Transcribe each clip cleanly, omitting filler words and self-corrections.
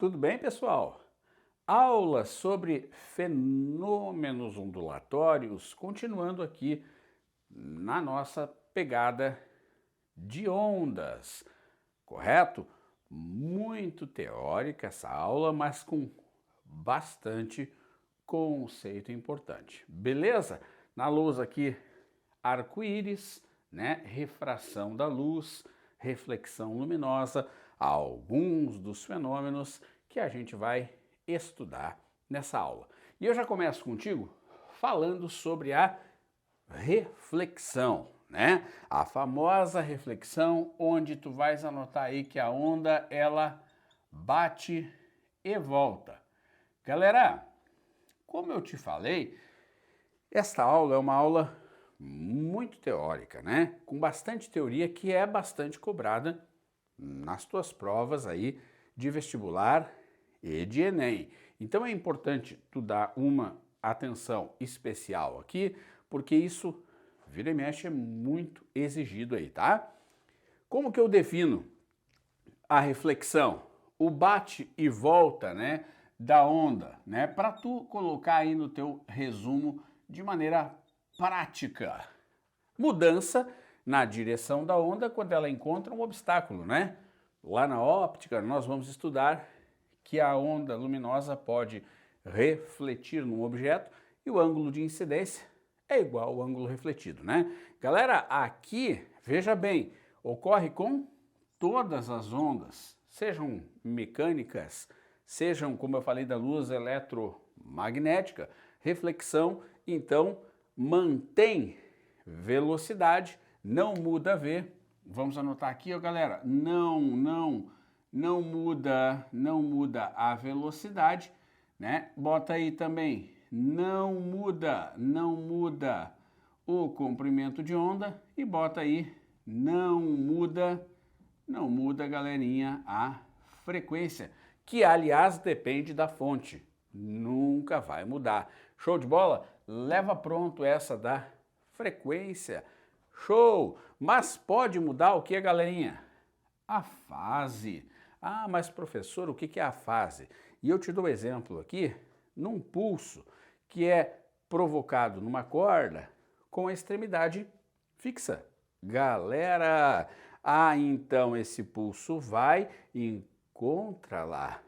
Tudo bem, pessoal? Aula sobre fenômenos ondulatórios, continuando aqui na nossa pegada de ondas, correto? Muito teórica essa aula, mas com bastante conceito importante. Beleza? Na lousa aqui, arco-íris, né? Refração da luz, reflexão luminosa, alguns dos fenômenos que a gente vai estudar nessa aula. E eu já começo contigo falando sobre a reflexão, né? A famosa reflexão onde tu vais anotar aí que a onda ela bate e volta. Galera, como eu te falei, esta aula é uma aula muito teórica, né? Com bastante teoria que é bastante cobrada nas tuas provas aí de vestibular e de Enem. Então é importante tu dar uma atenção especial aqui, porque isso, vira e mexe, é muito exigido aí, tá? Como que eu defino a reflexão? O bate e volta, né, da onda, né? Para tu colocar aí no teu resumo de maneira prática. Mudança na direção da onda quando ela encontra um obstáculo, né? Lá na óptica nós vamos estudar que a onda luminosa pode refletir num objeto e o ângulo de incidência é igual ao ângulo refletido, né? Galera, aqui, veja bem, ocorre com todas as ondas, sejam mecânicas, sejam, como eu falei, da luz eletromagnética, reflexão, então mantém velocidade, não muda V. Vamos anotar aqui, ó, galera, não muda a velocidade, né? Bota aí também, não muda o comprimento de onda e bota aí, não muda, galerinha, a frequência, que aliás depende da fonte, nunca vai mudar. Show de bola? Leva pronto essa da frequência. Show! Mas pode mudar o que, galerinha? A fase. Ah, mas professor, o que é a fase? E eu te dou um exemplo aqui, num pulso que é provocado numa corda com a extremidade fixa. Galera, então esse pulso vai e encontra lá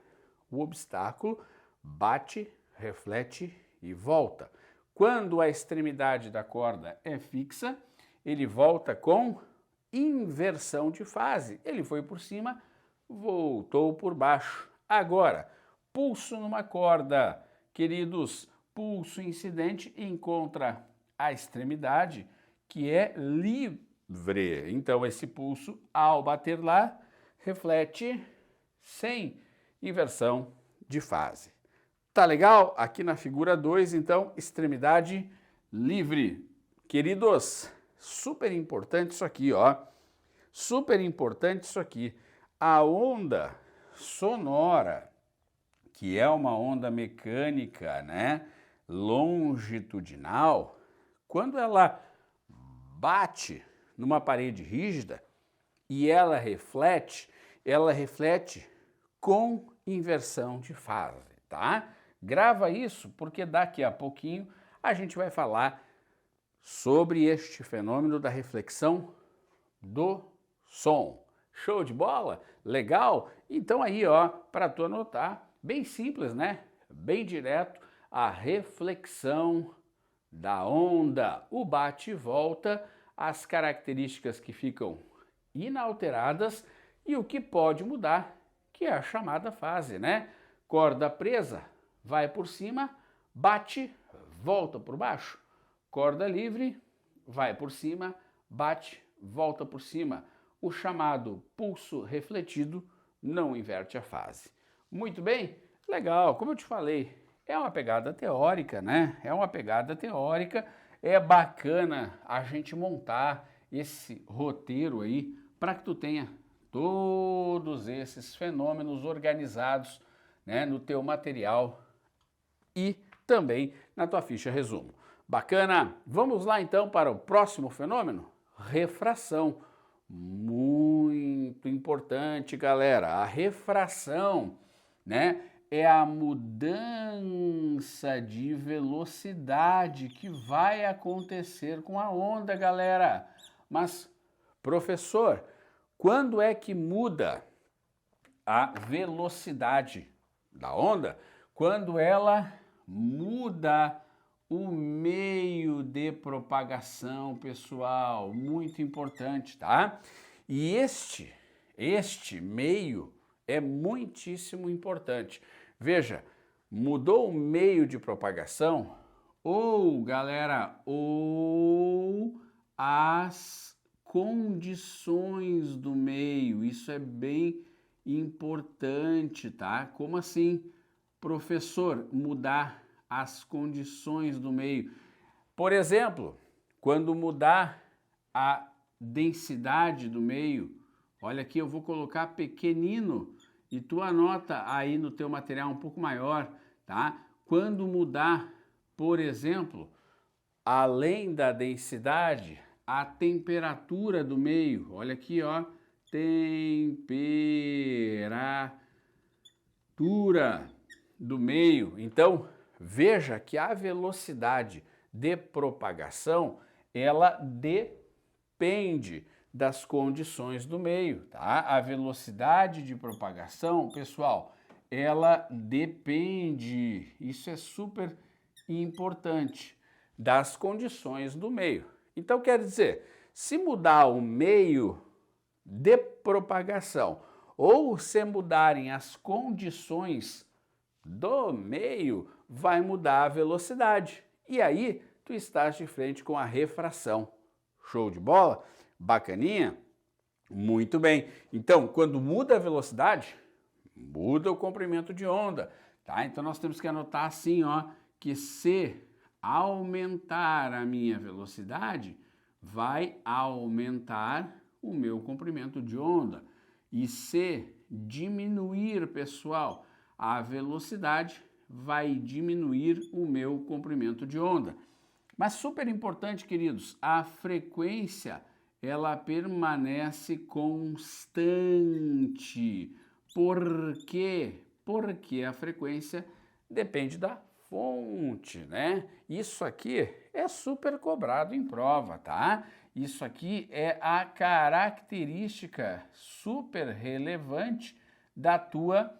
o obstáculo, bate, reflete e volta. Quando a extremidade da corda é fixa, ele volta com inversão de fase. Ele foi por cima, voltou por baixo. Agora, pulso numa corda, queridos, pulso incidente encontra a extremidade que é livre. Então, esse pulso, ao bater lá, reflete sem inversão de fase. Tá legal? Aqui na figura 2, então, extremidade livre. Queridos, super importante isso aqui, ó. Super importante isso aqui. A onda sonora, que é uma onda mecânica, né, longitudinal, quando ela bate numa parede rígida e ela reflete com inversão de fase, tá? Grava isso porque daqui a pouquinho a gente vai falar sobre este fenômeno da reflexão do som. Show de bola? Legal? Então aí, ó, para tu anotar, bem simples, né? Bem direto, a reflexão da onda, o bate e volta, as características que ficam inalteradas e o que pode mudar, que é a chamada fase, né? Corda presa, vai por cima, bate, volta por baixo. Corda livre, vai por cima, bate, volta por cima. O chamado pulso refletido não inverte a fase. Muito bem? Legal, como eu te falei, é uma pegada teórica, né? É uma pegada teórica, é bacana a gente montar esse roteiro aí para que tu tenha todos esses fenômenos organizados, né, no teu material e também na tua ficha resumo. Bacana? Vamos lá então para o próximo fenômeno? Refração. Muito importante, galera. A refração né? É a mudança de velocidade que vai acontecer com a onda, galera. Mas, professor, quando é que muda a velocidade da onda? Quando ela muda o meio de propagação, pessoal, muito importante, tá? E este meio é muitíssimo importante. Veja, mudou o meio de propagação ou, galera, ou as condições do meio. Isso é bem importante, tá? Como assim, professor, mudar as condições do meio? Por exemplo, quando mudar a densidade do meio, olha aqui, eu vou colocar pequenino e tu anota aí no teu material um pouco maior, tá? Quando mudar, por exemplo, além da densidade, a temperatura do meio, olha aqui, ó, temperatura do meio. Então, veja que a velocidade de propagação, ela depende das condições do meio, tá? A velocidade de propagação, pessoal, ela depende, isso é super importante, das condições do meio. Então, quer dizer, se mudar o meio de propagação ou se mudarem as condições do meio, vai mudar a velocidade. E aí, tu estás de frente com a refração. Show de bola? Bacaninha? Muito bem. Então, quando muda a velocidade, muda o comprimento de onda, tá? Então, nós temos que anotar assim, ó, que se aumentar a minha velocidade, vai aumentar o meu comprimento de onda. E se diminuir, pessoal, a velocidade, vai diminuir o meu comprimento de onda. Mas super importante, queridos, a frequência, ela permanece constante. Por quê? Porque a frequência depende da fonte, né? Isso aqui é super cobrado em prova, tá? Isso aqui é a característica super relevante da tua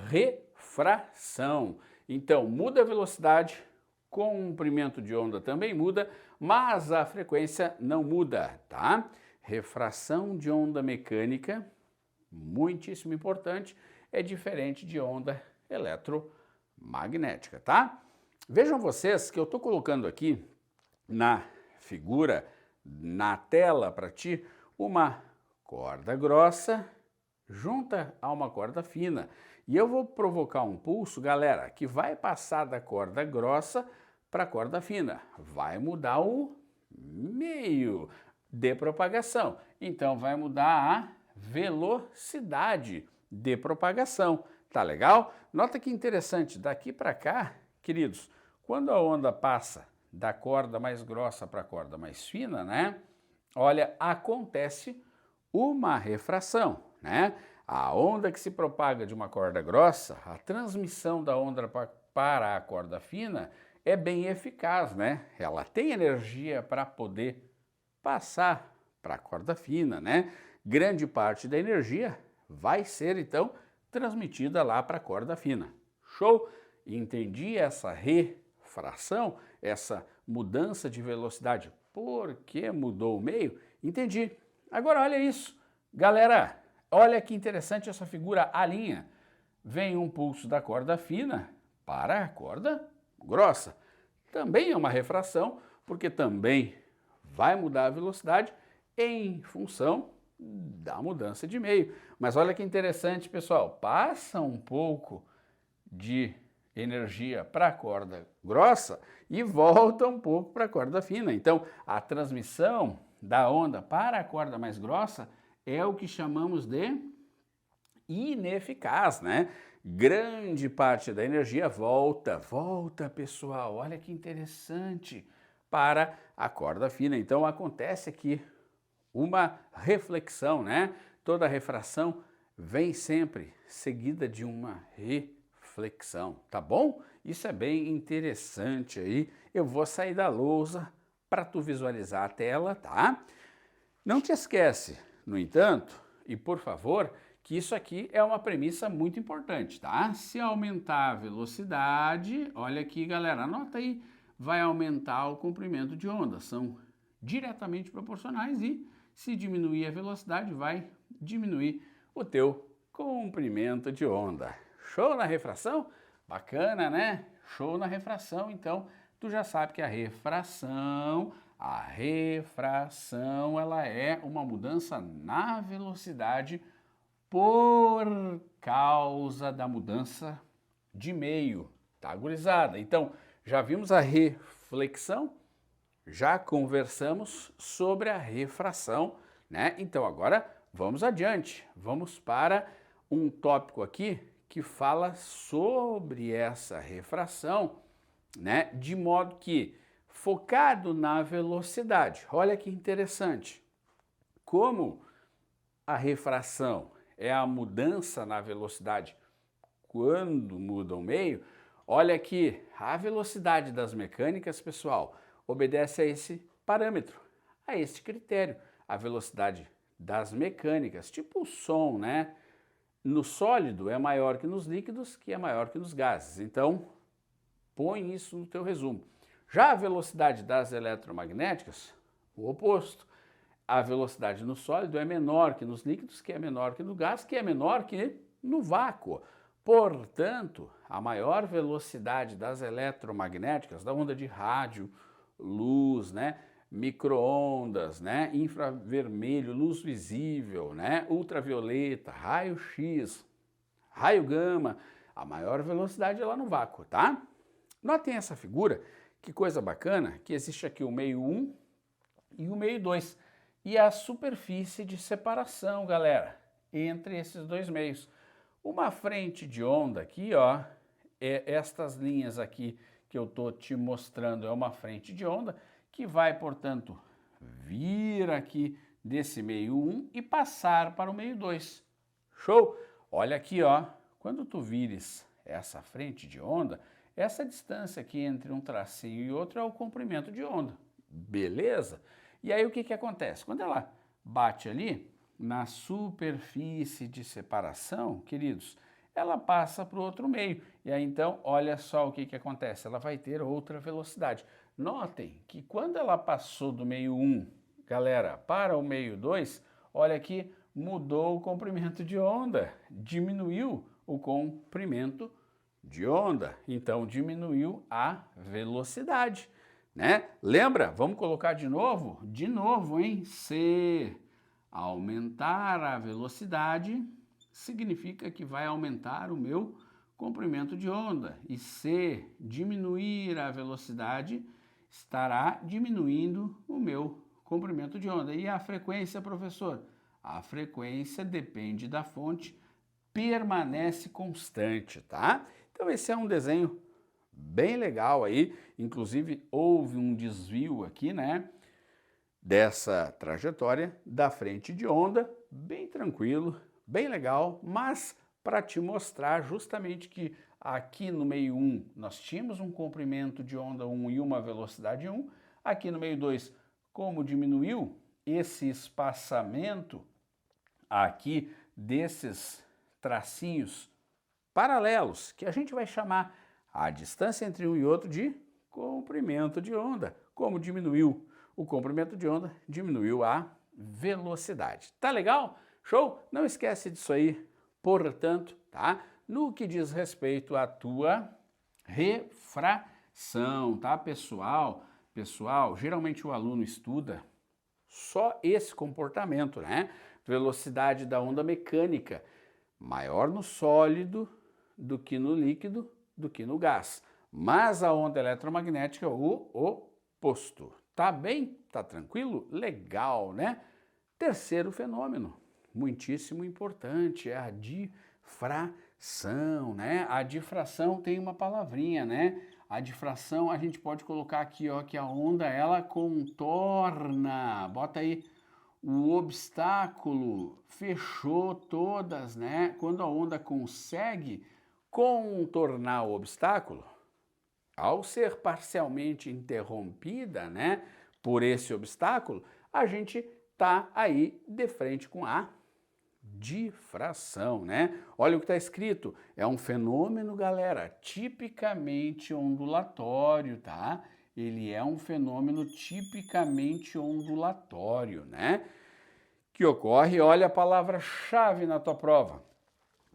refração. Então, muda a velocidade, comprimento de onda também muda, mas a frequência não muda, tá? Refração de onda mecânica, muitíssimo importante, é diferente de onda eletromagnética, tá? Vejam vocês que eu estou colocando aqui na figura, na tela para ti, uma corda grossa junta a uma corda fina. E eu vou provocar um pulso, galera, que vai passar da corda grossa para a corda fina. Vai mudar o meio de propagação. Então, vai mudar a velocidade de propagação. Tá legal? Nota que interessante, daqui para cá, queridos, quando a onda passa da corda mais grossa para a corda mais fina, né? Olha, acontece uma refração, né? A onda que se propaga de uma corda grossa, a transmissão da onda para a corda fina é bem eficaz, né? Ela tem energia para poder passar para a corda fina, né? Grande parte da energia vai ser, então, transmitida lá para a corda fina. Show? Entendi essa refração, essa mudança de velocidade. Por que mudou o meio? Entendi. Agora, olha isso. Galera, olha que interessante essa figura, a linha. Vem um pulso da corda fina para a corda grossa. Também é uma refração, porque também vai mudar a velocidade em função da mudança de meio. Mas olha que interessante, pessoal, passa um pouco de energia para a corda grossa e volta um pouco para a corda fina. Então, a transmissão da onda para a corda mais grossa é o que chamamos de ineficaz, né? Grande parte da energia volta, pessoal, olha que interessante, para a corda fina. Então, acontece aqui uma reflexão, né? Toda refração vem sempre seguida de uma reflexão, tá bom? Isso é bem interessante aí. Eu vou sair da lousa para tu visualizar a tela, tá? Não te esquece, no entanto, e por favor, que isso aqui é uma premissa muito importante, tá? Se aumentar a velocidade, olha aqui, galera, anota aí, vai aumentar o comprimento de onda, são diretamente proporcionais, e se diminuir a velocidade, vai diminuir o teu comprimento de onda. Show na refração? Bacana, né? Show na refração, então tu já sabe que a refração, ela é uma mudança na velocidade por causa da mudança de meio, tá, gurizada? Então, já vimos a reflexão, já conversamos sobre a refração, né? Então, agora vamos adiante, vamos para um tópico aqui que fala sobre essa refração, né? De modo que, focado na velocidade, olha que interessante, como a refração é a mudança na velocidade quando muda o meio, olha aqui, a velocidade das mecânicas, pessoal, obedece a esse parâmetro, a esse critério. A velocidade das mecânicas, tipo o som, né? No sólido é maior que nos líquidos, que é maior que nos gases. Então, põe isso no teu resumo. Já a velocidade das eletromagnéticas, o oposto. A velocidade no sólido é menor que nos líquidos, que é menor que no gás, que é menor que no vácuo. Portanto, a maior velocidade das eletromagnéticas, da onda de rádio, luz, né, micro-ondas, né, infravermelho, luz visível, né, ultravioleta, raio-x, raio gama, a maior velocidade é lá no vácuo, tá? Notem essa figura, que coisa bacana, que existe aqui o meio 1 e o meio 2. E a superfície de separação, galera, entre esses dois meios. Uma frente de onda aqui, ó, estas linhas aqui que eu tô te mostrando é uma frente de onda que vai, portanto, vir aqui desse meio 1 e passar para o meio 2. Show? Olha aqui, ó, quando tu vires essa frente de onda, essa distância aqui entre um tracinho e outro é o comprimento de onda. Beleza? E aí o que acontece? Quando ela bate ali na superfície de separação, queridos, ela passa para o outro meio. E aí então, olha só o que acontece, ela vai ter outra velocidade. Notem que quando ela passou do meio 1, galera, para o meio 2, olha aqui, mudou o comprimento de onda, diminuiu o comprimento de onda, então diminuiu a velocidade. Né? Lembra? Vamos colocar de novo? De novo, hein? Se aumentar a velocidade, significa que vai aumentar o meu comprimento de onda. E se diminuir a velocidade, estará diminuindo o meu comprimento de onda. E a frequência, professor? A frequência depende da fonte, permanece constante, tá? Então esse é um desenho bem legal aí, inclusive houve um desvio aqui, né, dessa trajetória da frente de onda, bem tranquilo, bem legal, mas para te mostrar justamente que aqui no meio 1 nós tínhamos um comprimento de onda 1 e uma velocidade 1, aqui no meio 2, como diminuiu esse espaçamento aqui desses tracinhos paralelos, que a gente vai chamar a distância entre um e outro de comprimento de onda. Como diminuiu o comprimento de onda, diminuiu a velocidade. Tá legal? Show? Não esquece disso aí, portanto, tá? No que diz respeito à tua refração, tá, pessoal? Pessoal, geralmente o aluno estuda só esse comportamento, né? Velocidade da onda mecânica, maior no sólido do que no líquido, do que no gás. Mas a onda eletromagnética é o oposto. Tá bem? Tá tranquilo? Legal, né? Terceiro fenômeno, muitíssimo importante, é a difração, né? A difração tem uma palavrinha, né? A difração a gente pode colocar aqui, ó, que a onda ela contorna. Bota aí o obstáculo fechou todas, né? Quando a onda consegue contornar o obstáculo, ao ser parcialmente interrompida, né, por esse obstáculo, a gente tá aí de frente com a difração, né? Olha o que está escrito, é um fenômeno, galera, tipicamente ondulatório, tá? Ele é um fenômeno tipicamente ondulatório, né? Que ocorre, olha a palavra-chave na tua prova,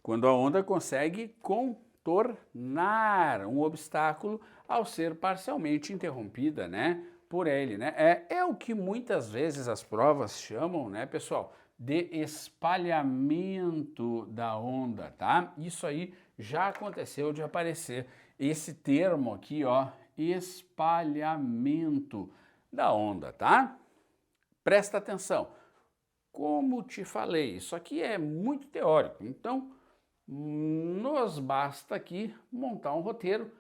quando a onda consegue contornar um obstáculo ao ser parcialmente interrompida, né, por ele, né? É o que muitas vezes as provas chamam, né, pessoal, de espalhamento da onda, tá? Isso aí já aconteceu de aparecer esse termo aqui, ó, espalhamento da onda, tá? Presta atenção. Como te falei, isso aqui é muito teórico, então nos basta aqui montar um roteiro,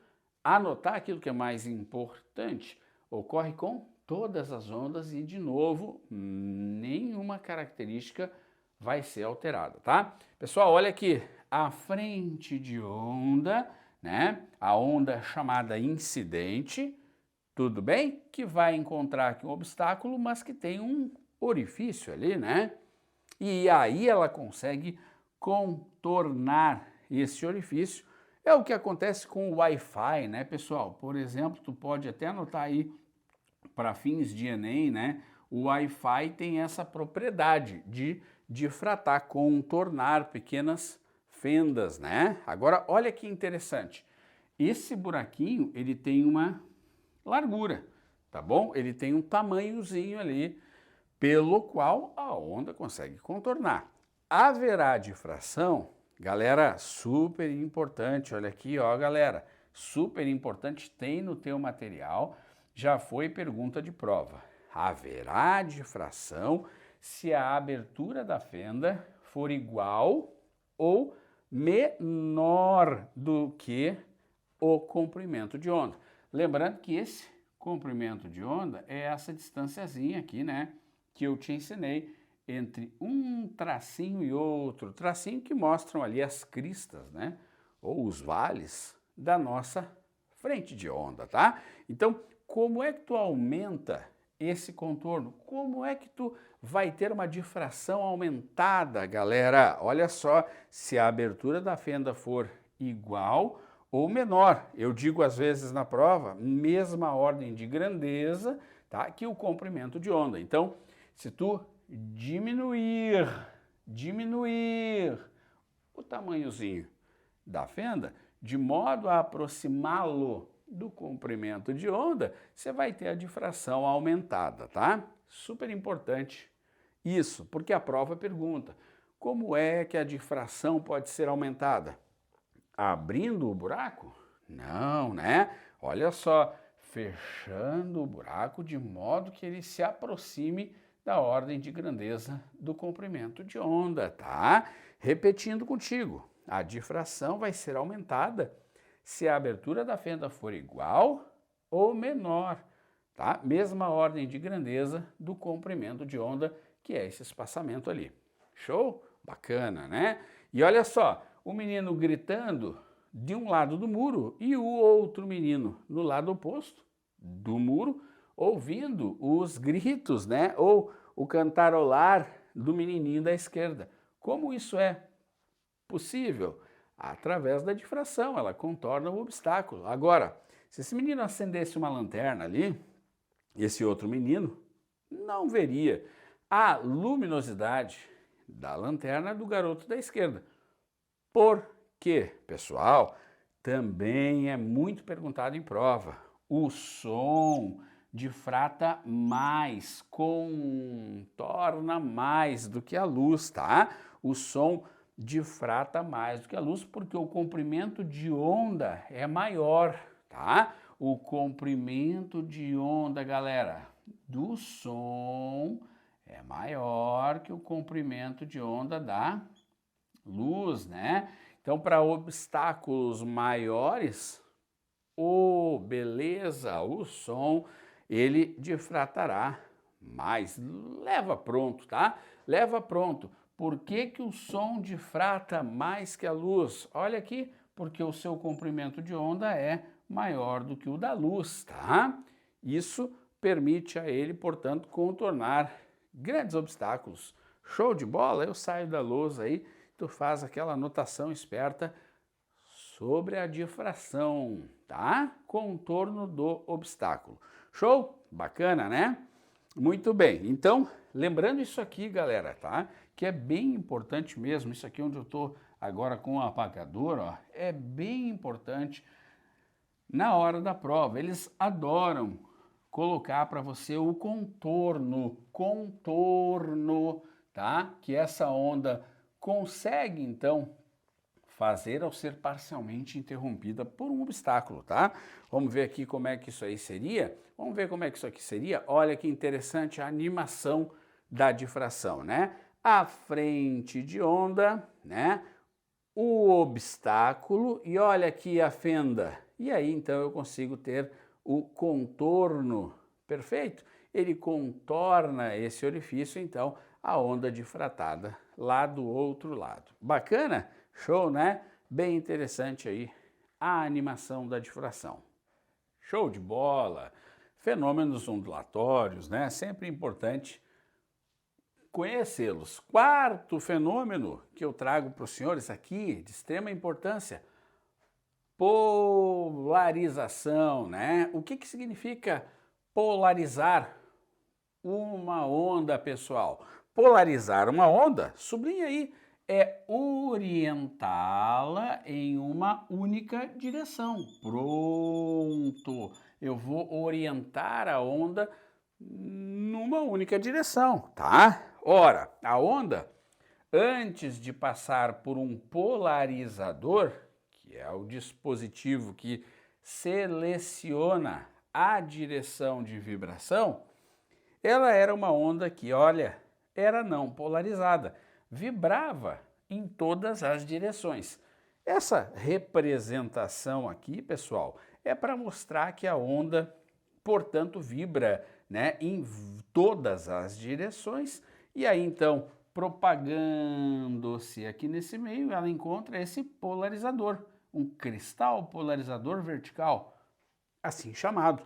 anotar aquilo que é mais importante. Ocorre com todas as ondas e, de novo, nenhuma característica vai ser alterada, tá? Pessoal, olha aqui, a frente de onda, né? A onda chamada incidente, tudo bem? Que vai encontrar aqui um obstáculo, mas que tem um orifício ali, né? E aí ela consegue contornar esse orifício. É o que acontece com o Wi-Fi, né, pessoal? Por exemplo, tu pode até anotar aí para fins de Enem, né? O Wi-Fi tem essa propriedade de difratar, contornar pequenas fendas, né? Agora, olha que interessante. Esse buraquinho, ele tem uma largura, tá bom? Ele tem um tamanhozinho ali, pelo qual a onda consegue contornar. Haverá difração, galera, super importante, olha aqui, ó, galera, super importante, tem no teu material, já foi pergunta de prova. Haverá difração se a abertura da fenda for igual ou menor do que o comprimento de onda. Lembrando que esse comprimento de onda é essa distânciazinha aqui, né, que eu te ensinei entre um tracinho e outro, tracinho que mostram ali as cristas, né, ou os vales da nossa frente de onda, tá? Então, como é que tu aumenta esse contorno? Como é que tu vai ter uma difração aumentada, galera? Olha só, se a abertura da fenda for igual ou menor, eu digo às vezes na prova, mesma ordem de grandeza, tá, que o comprimento de onda. Então, se tu diminuir o tamanhozinho da fenda, de modo a aproximá-lo do comprimento de onda, você vai ter a difração aumentada, tá? Super importante isso, porque a prova pergunta, como é que a difração pode ser aumentada? Abrindo o buraco? Não, né? Olha só, fechando o buraco de modo que ele se aproxime da ordem de grandeza do comprimento de onda, tá? Repetindo contigo, a difração vai ser aumentada se a abertura da fenda for igual ou menor, tá? Mesma ordem de grandeza do comprimento de onda, que é esse espaçamento ali. Show? Bacana, né? E olha só, o menino gritando de um lado do muro e o outro menino no lado oposto do muro, ouvindo os gritos, né? Ou o cantarolar do menininho da esquerda. Como isso é possível? Através da difração, ela contorna o obstáculo. Agora, se esse menino acendesse uma lanterna ali, esse outro menino não veria a luminosidade da lanterna do garoto da esquerda. Por quê, pessoal? Também é muito perguntado em prova. O som difrata mais, contorna mais do que a luz, tá? O som difrata mais do que a luz porque o comprimento de onda é maior, tá? O comprimento de onda, galera, do som é maior que o comprimento de onda da luz, né? Então, para obstáculos maiores, beleza, o som, ele difratará mais. Leva pronto, tá? Leva pronto. Por que que o som difrata mais que a luz? Olha aqui, porque o seu comprimento de onda é maior do que o da luz, tá? Isso permite a ele, portanto, contornar grandes obstáculos. Show de bola? Eu saio da lousa aí, tu faz aquela anotação esperta sobre a difração, tá? Contorno do obstáculo. Show? Bacana, né? Muito bem. Então, lembrando isso aqui, galera, tá? Que é bem importante mesmo. Isso aqui onde eu tô agora com o apagador, ó, é bem importante na hora da prova. Eles adoram colocar para você o contorno, tá? Que essa onda consegue, então, fazer ao ser parcialmente interrompida por um obstáculo, tá? Vamos ver aqui como é que isso aí seria? Vamos ver como é que isso aqui seria? Olha que interessante a animação da difração, né? A frente de onda, né? O obstáculo e olha aqui a fenda. E aí, então, eu consigo ter o contorno perfeito. Ele contorna esse orifício, então, a onda difratada lá do outro lado. Bacana? Show, né? Bem interessante aí a animação da difração. Show de bola! Fenômenos ondulatórios, né? Sempre importante conhecê-los. Quarto fenômeno que eu trago para os senhores aqui, de extrema importância, polarização, né? O que significa polarizar uma onda, pessoal? Polarizar uma onda, sublinha aí, é orientá-la em uma única direção. Pronto! Eu vou orientar a onda numa única direção, tá? Ora, a onda, antes de passar por um polarizador, que é o dispositivo que seleciona a direção de vibração, ela era uma onda que, olha, era não polarizada, vibrava em todas as direções. Essa representação aqui, pessoal, é para mostrar que a onda, portanto, vibra, né, em todas as direções, e aí então, propagando-se aqui nesse meio, ela encontra esse polarizador, um cristal polarizador vertical, assim chamado.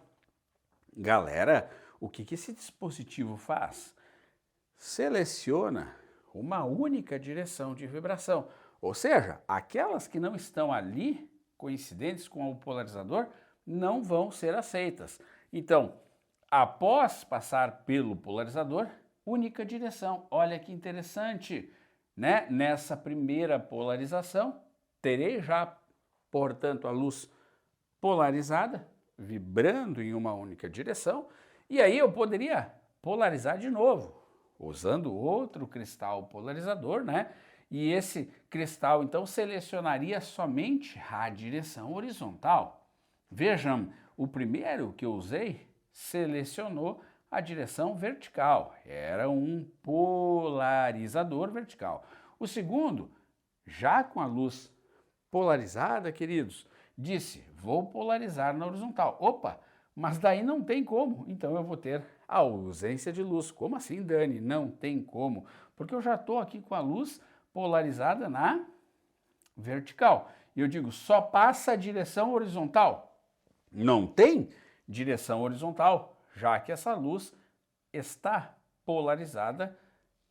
Galera, o que esse dispositivo faz? Seleciona uma única direção de vibração, ou seja, aquelas que não estão ali, coincidentes com o polarizador, não vão ser aceitas. Então, após passar pelo polarizador, única direção. Olha que interessante, né? Nessa primeira polarização, terei já, portanto, a luz polarizada, vibrando em uma única direção, e aí eu poderia polarizar de novo, usando outro cristal polarizador, né? E esse cristal, então, selecionaria somente a direção horizontal. Vejam, o primeiro que eu usei selecionou a direção vertical, era um polarizador vertical. O segundo, já com a luz polarizada, queridos, disse, vou polarizar na horizontal. Opa, mas daí não tem como, então eu vou ter a ausência de luz. Como assim, Dani? Não tem como, porque eu já estou aqui com a luz polarizada na vertical. E eu digo, só passa a direção horizontal. Não tem direção horizontal, já que essa luz está polarizada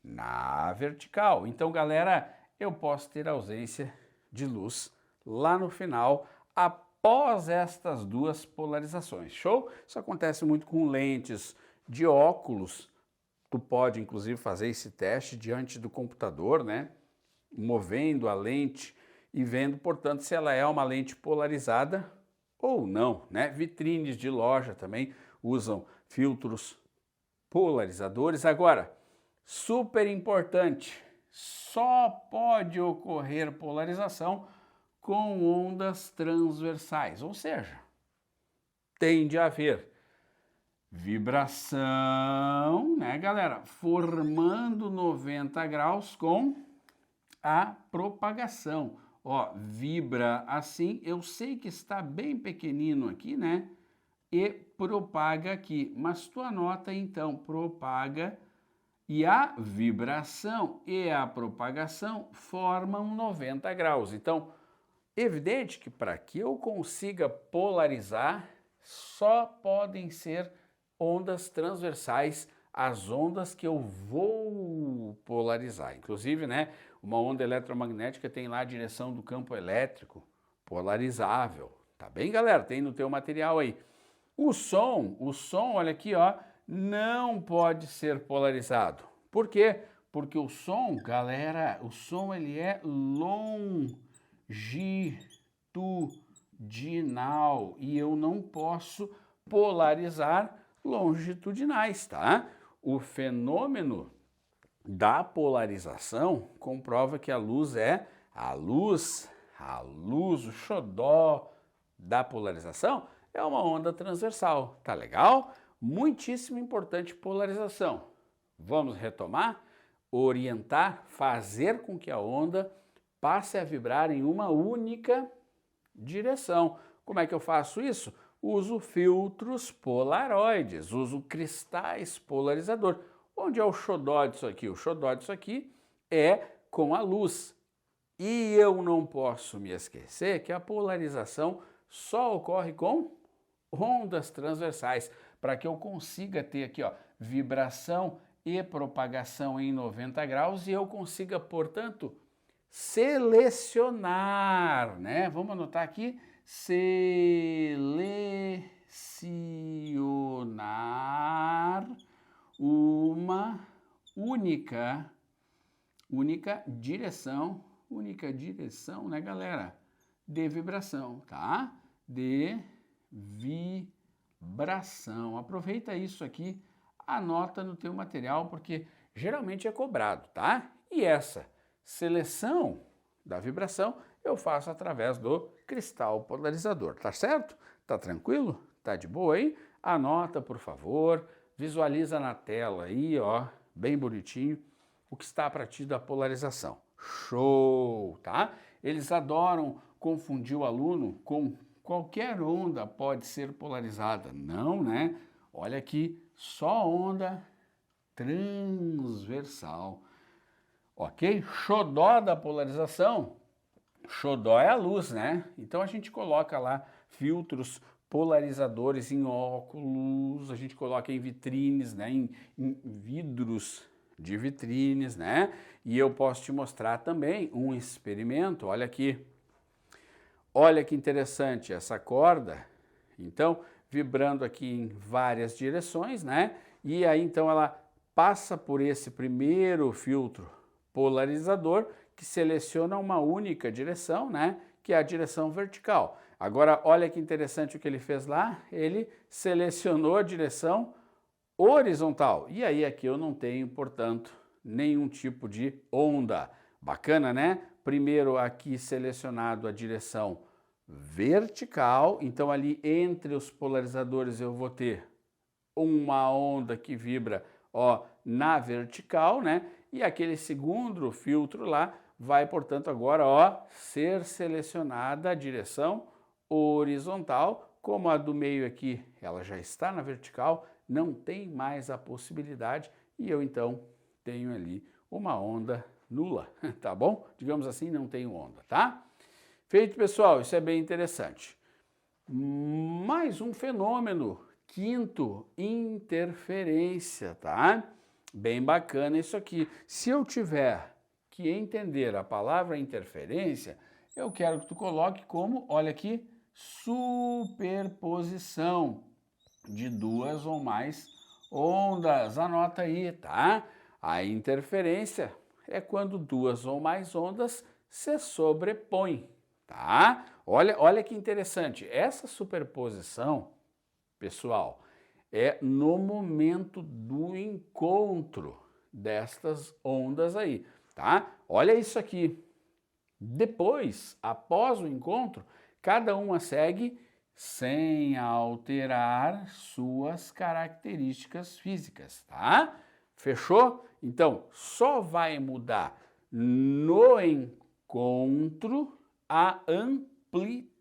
na vertical. Então, galera, eu posso ter ausência de luz lá no final, após estas duas polarizações. Show? Isso acontece muito com lentes de óculos. Tu pode, inclusive, fazer esse teste diante do computador, né? Movendo a lente e vendo, portanto, se ela é uma lente polarizada ou não, né? Vitrines de loja também usam filtros polarizadores. Agora, super importante, só pode ocorrer polarização com ondas transversais, ou seja, tem de haver vibração, né, galera, formando 90 graus com a propagação. Ó, vibra assim, eu sei que está bem pequenino aqui, né, e propaga aqui. Mas tu anota então, propaga, e a vibração e a propagação formam 90 graus. Então, evidente que para que eu consiga polarizar, só podem ser ondas transversais as ondas que eu vou polarizar. Inclusive, né, uma onda eletromagnética tem lá a direção do campo elétrico polarizável. Tá bem, galera? Tem no teu material aí. O som, olha aqui, ó, não pode ser polarizado. Por quê? Porque o som, galera, o som ele é longitudinal e eu não posso polarizar longitudinais, tá? O fenômeno da polarização comprova que a luz, o xodó da polarização é uma onda transversal, tá legal? Muitíssimo importante polarização. Vamos retomar? Orientar, fazer com que a onda passe a vibrar em uma única direção. Como é que eu faço isso? Uso filtros polaroides, uso cristais polarizador. Onde é o xodó disso aqui? O xodó disso aqui é com a luz. E eu não posso me esquecer que a polarização só ocorre com ondas transversais. Para que eu consiga ter aqui, ó, vibração e propagação em 90 graus e eu consiga, portanto, selecionar, né? Vamos anotar aqui, selecionar uma única direção, né, galera? De vibração, tá? De vibração. Aproveita isso aqui, anota no teu material, porque geralmente é cobrado, tá? E essa seleção da vibração eu faço através do cristal polarizador, tá certo? Tá tranquilo? Tá de boa aí? Anota, por favor, visualiza na tela aí, ó, bem bonitinho, o que está para ti da polarização. Show, tá? Eles adoram confundir o aluno com qualquer onda pode ser polarizada. Não, né? Olha aqui, só onda transversal. Ok? Xodó da polarização, xodó é a luz, né? Então a gente coloca lá filtros polarizadores em óculos, a gente coloca em vitrines, né? Em vidros de vitrines, né? E eu posso te mostrar também um experimento, olha aqui. Olha que interessante essa corda, então, vibrando aqui em várias direções, né? E aí, então, ela passa por esse primeiro filtro polarizador que seleciona uma única direção, né? Que é a direção vertical. Agora, olha que interessante o que ele fez lá. Ele selecionou a direção horizontal. E aí, aqui eu não tenho, portanto, nenhum tipo de onda. Bacana, né? Primeiro aqui selecionado a direção vertical, então ali entre os polarizadores eu vou ter uma onda que vibra, ó, na vertical, né? E aquele segundo filtro lá vai, portanto, agora, ó, ser selecionada a direção horizontal, como a do meio aqui, ela já está na vertical, não tem mais a possibilidade e eu então tenho ali uma onda nula, tá bom? Digamos assim, não tenho onda, tá? Feito, pessoal, isso é bem interessante. Mais um fenômeno, quinto, interferência, tá? Bem bacana isso aqui. Se eu tiver que entender a palavra interferência, eu quero que tu coloque como, olha aqui, superposição de duas ou mais ondas. Anota aí, tá? A interferência é quando duas ou mais ondas se sobrepõem, tá? Olha que interessante. Essa superposição, pessoal, é no momento do encontro destas ondas aí, tá? Olha isso aqui. Depois, após o encontro, cada uma segue sem alterar suas características físicas, tá? Fechou? Então, só vai mudar no encontro a amplitude,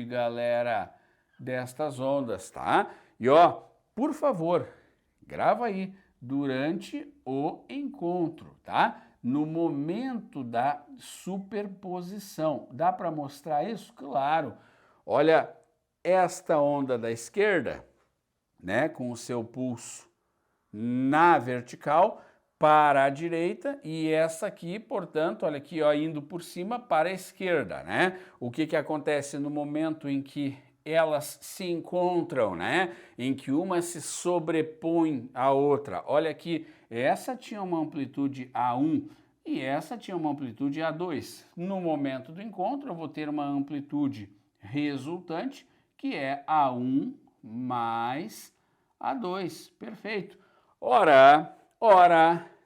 galera. destas ondas, tá? E ó, por favor, grava aí durante o encontro, tá? No momento da superposição. Dá para mostrar isso? Claro. Olha, esta onda da esquerda, né, com o seu pulso na vertical para a direita e essa aqui, portanto, olha aqui, ó, indo por cima para a esquerda, né? O que acontece no momento em que elas se encontram, né? Em que uma se sobrepõe à outra. Olha aqui, essa tinha uma amplitude A1 e essa tinha uma amplitude A2. No momento do encontro, eu vou ter uma amplitude resultante, que é A1 mais A2. Perfeito. Ora,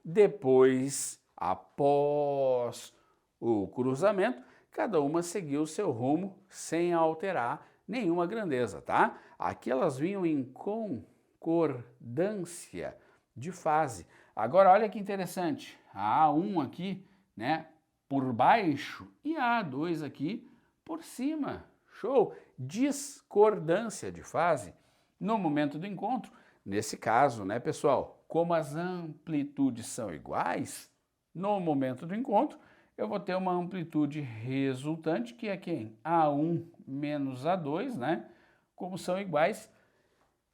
depois, após o cruzamento, cada uma seguiu o seu rumo sem alterar nenhuma grandeza, tá? Aqui elas vinham em concordância de fase. Agora, olha que interessante, a A1 aqui, né, por baixo e a A2 aqui por cima. Show! Discordância de fase. No momento do encontro, nesse caso, né, pessoal, como as amplitudes são iguais, no momento do encontro, eu vou ter uma amplitude resultante, que é quem? A1 menos A2, né? Como são iguais,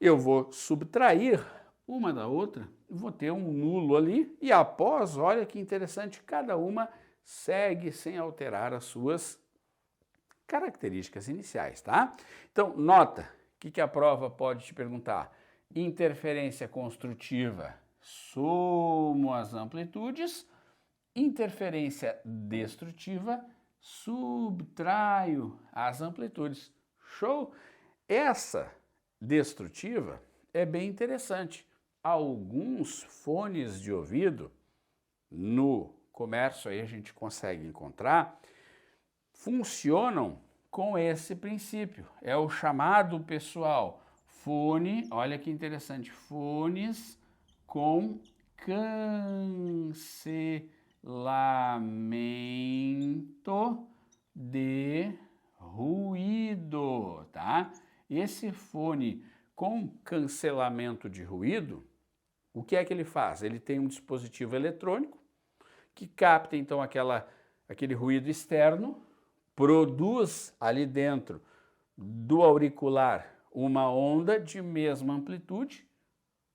eu vou subtrair uma da outra, vou ter um nulo ali, e após, olha que interessante, cada uma segue sem alterar as suas características iniciais, tá? Então, nota, o que a prova pode te perguntar? Interferência construtiva, somo as amplitudes. Interferência destrutiva, subtraio as amplitudes. Show? Essa destrutiva é bem interessante. Alguns fones de ouvido, no comércio aí a gente consegue encontrar, funcionam com esse princípio. É o chamado, pessoal, fone, olha que interessante, fones com cancelamento de ruído, tá? Esse fone com cancelamento de ruído, o que é que ele faz? Ele tem um dispositivo eletrônico que capta então aquele ruído externo, produz ali dentro do auricular uma onda de mesma amplitude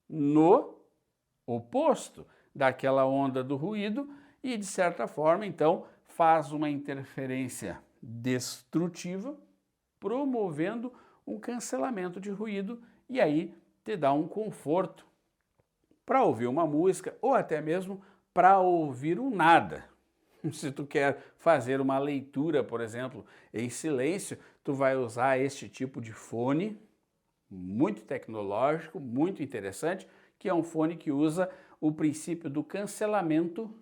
no oposto daquela onda do ruído e, de certa forma, então, faz uma interferência destrutiva, promovendo um cancelamento de ruído e aí te dá um conforto para ouvir uma música ou até mesmo para ouvir um nada. Se tu quer fazer uma leitura, por exemplo, em silêncio, tu vai usar este tipo de fone, muito tecnológico, muito interessante, que é um fone que usa o princípio do cancelamento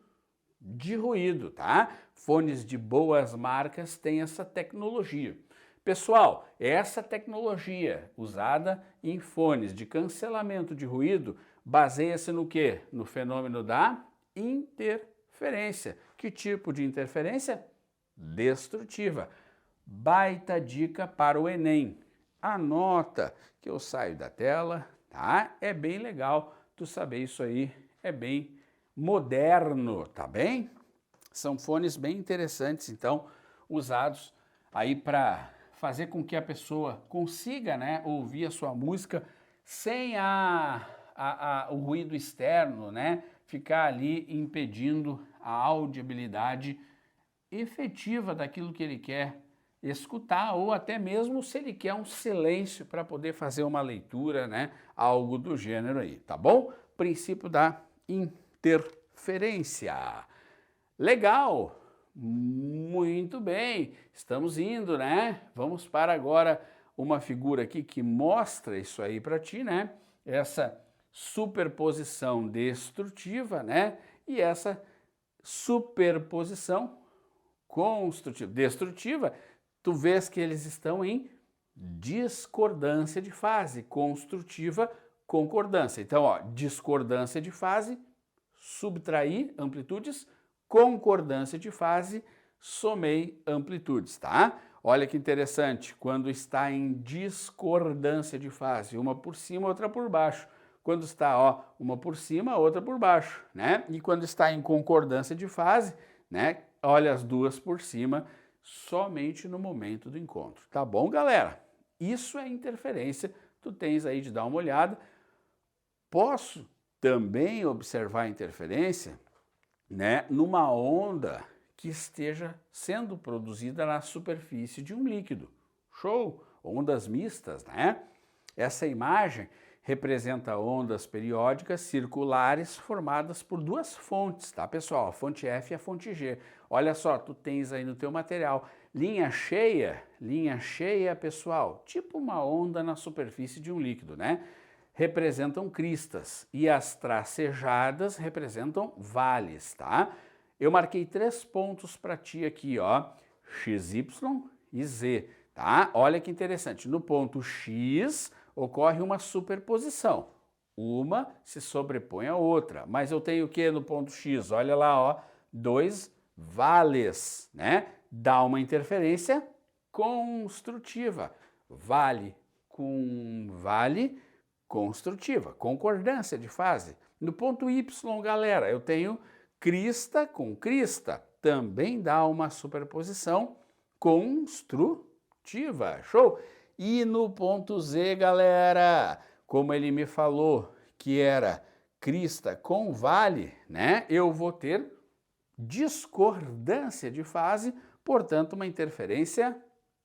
de ruído, tá? Fones de boas marcas têm essa tecnologia. Pessoal, essa tecnologia usada em fones de cancelamento de ruído baseia-se no quê? No fenômeno da interferência. Que tipo de interferência? Destrutiva. Baita dica para o Enem. Anota que eu saio da tela, tá? É bem legal tu saber isso aí, é bem moderno, tá bem? São fones bem interessantes, então, usados aí para fazer com que a pessoa consiga, né, ouvir a sua música sem o ruído externo, né, ficar ali impedindo a audibilidade efetiva daquilo que ele quer escutar, ou até mesmo se ele quer um silêncio para poder fazer uma leitura, né, algo do gênero aí, tá bom? Princípio da interferência. Legal! Muito bem, estamos indo, né? Vamos para agora uma figura aqui que mostra isso aí para ti, né? Essa superposição destrutiva, né? E essa superposição construtiva, destrutiva, tu vês que eles estão em discordância de fase, construtiva, concordância. Então, ó, discordância de fase, subtrair amplitudes, concordância de fase, somei amplitudes, tá? Olha que interessante, quando está em discordância de fase, uma por cima, outra por baixo. Quando está, ó, uma por cima, outra por baixo, né? E quando está em concordância de fase, né? Olha as duas por cima, somente no momento do encontro. Tá bom, galera? Isso é interferência, tu tens aí de dar uma olhada. Posso também observar a interferência, né, numa onda que esteja sendo produzida na superfície de um líquido. Show? Ondas mistas, né? Essa imagem representa ondas periódicas circulares formadas por duas fontes, tá, pessoal? A fonte F e a fonte G. Olha só, tu tens aí no teu material linha cheia, pessoal, tipo uma onda na superfície de um líquido, né? Representam cristas e as tracejadas representam vales, tá? Eu marquei 3 pontos para ti aqui, ó, X, Y e Z, tá? Olha que interessante, no ponto X ocorre uma superposição, uma se sobrepõe à outra, mas eu tenho o que no ponto X? Olha lá, ó, 2 vales, né? Dá uma interferência construtiva, vale com vale, construtiva, concordância de fase. No ponto Y, galera, eu tenho crista com crista, também dá uma superposição construtiva, show? E no ponto Z, galera, como ele me falou que era crista com vale, né, eu vou ter discordância de fase, portanto, uma interferência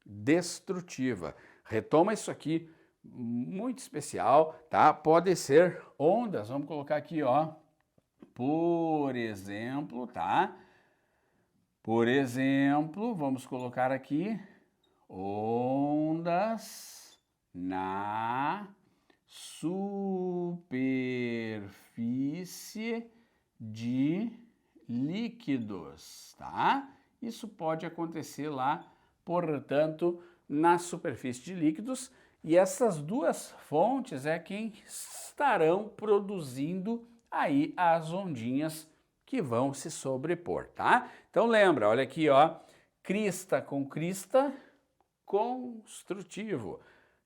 destrutiva. Retoma isso aqui, muito especial, tá? Pode ser ondas, vamos colocar aqui, ó, por exemplo, tá? Por exemplo, vamos colocar aqui ondas na superfície de líquidos, tá? Isso pode acontecer lá, portanto, na superfície de líquidos, e essas duas fontes é quem estarão produzindo aí as ondinhas que vão se sobrepor, tá? Então lembra, olha aqui, ó, crista com crista, construtivo,